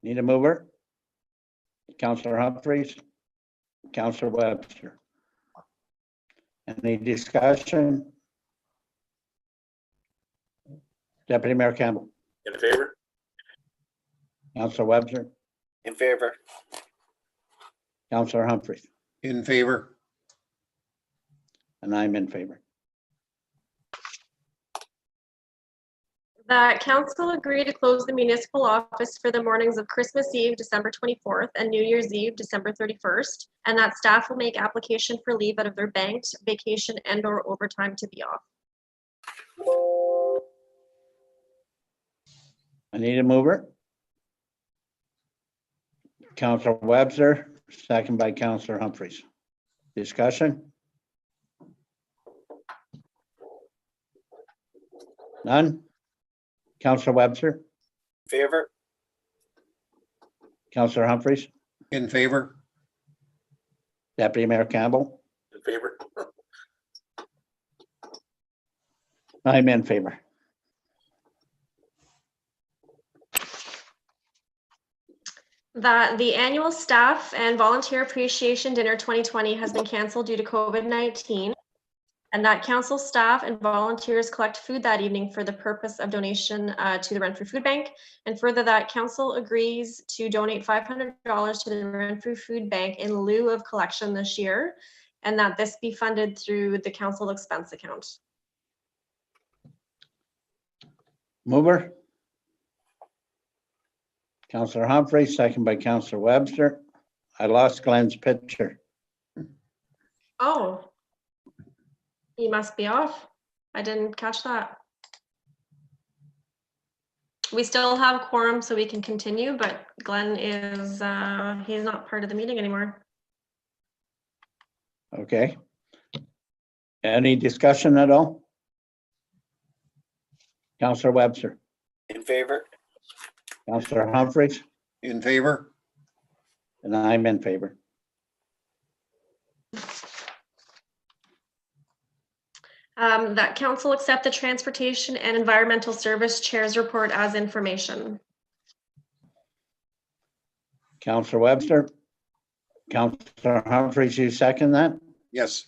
Need a mover? Councillor Humphries, Councillor Webster. Any discussion? Deputy Mayor Campbell,
In favor.
Councillor Webster,
In favor.
Councillor Humphries,
In favor?
and I'm in favor.
That council agree to close the municipal office for the mornings of Christmas Eve, December 24th, and New Year's Eve, December 31st, and that staff will make application for leave out of their banked vacation and/or overtime to be off.
I need a mover. Councillor Webster, second by Councillor Humphries. Discussion? None? Councillor Webster,
In favor.
Councillor Humphries,
In favor?
Deputy Mayor Campbell,
In favor.
I'm in favor.
That the annual staff and volunteer appreciation dinner 2020 has been canceled due to COVID-19, and that council staff and volunteers collect food that evening for the purpose of donation to the Renfrew Food Bank. And further, that council agrees to donate $500 to the Renfrew Food Bank in lieu of collection this year, and that this be funded through the council expense account.
Mover? Councillor Humphries, second by Councillor Webster. I lost Glenn's picture.
Oh, he must be off. I didn't catch that. We still have quorum, so we can continue, but Glenn is, he's not part of the meeting anymore.
Okay. Any discussion at all? Councillor Webster,
In favor.
Councillor Humphries,
In favor?
and I'm in favor.
That council accept the Transportation and Environmental Service Chair's report as information.
Councillor Webster, Councillor Humphries, you second that?
Yes.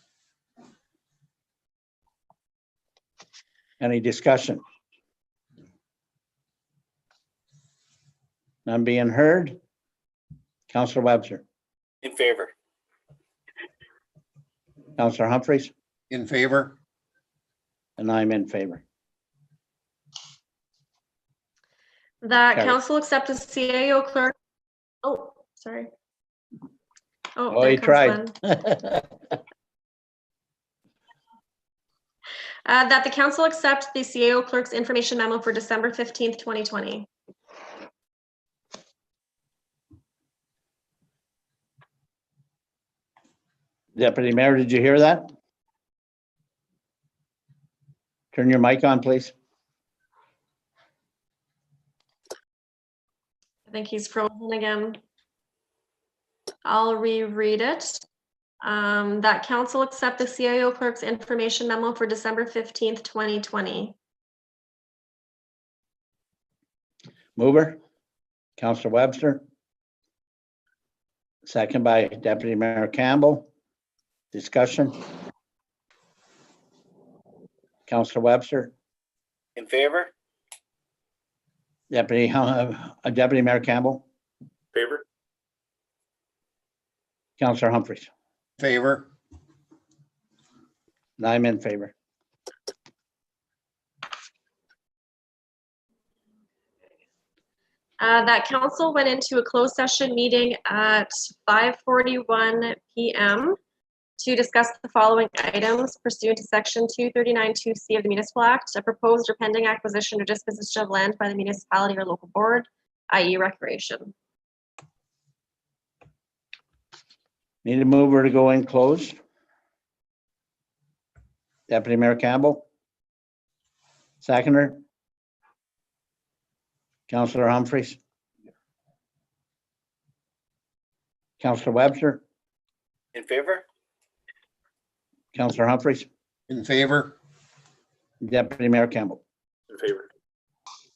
Any discussion? None being heard? Councillor Webster,
In favor.
Councillor Humphries,
In favor?
and I'm in favor.
That
Carry.
council accept the CAO clerk. Oh, sorry.
Oh,
there
he
comes
tried.
Glenn. That the council accept the CAO clerk's information memo for December 15th, 2020.
Deputy Mayor, did you hear that? Turn your mic on, please.
I think he's frozen again. I'll reread it. That council accept the CIO clerk's information memo for December 15th, 2020.
Mover, Councillor Webster. Second by Deputy Mayor Campbell. Discussion? Counselor Webster,
In favor?
Deputy Mayor Campbell,
Favor?
Counselor Humphries,
Favor?
and I'm in favor.
That council went into a closed session meeting at 5:41 PM to discuss the following items pursuant to section 239(2)C of the Municipal Act, a proposed or pending acquisition or disposition of land by the municipality or local board, i.e. recreation.
Need a mover to go in closed? Deputy Mayor Campbell? Seconder? Counselor Humphries? Counselor Webster?
In favor?
Counselor Humphries?
In favor?
Deputy Mayor Campbell?
In favor?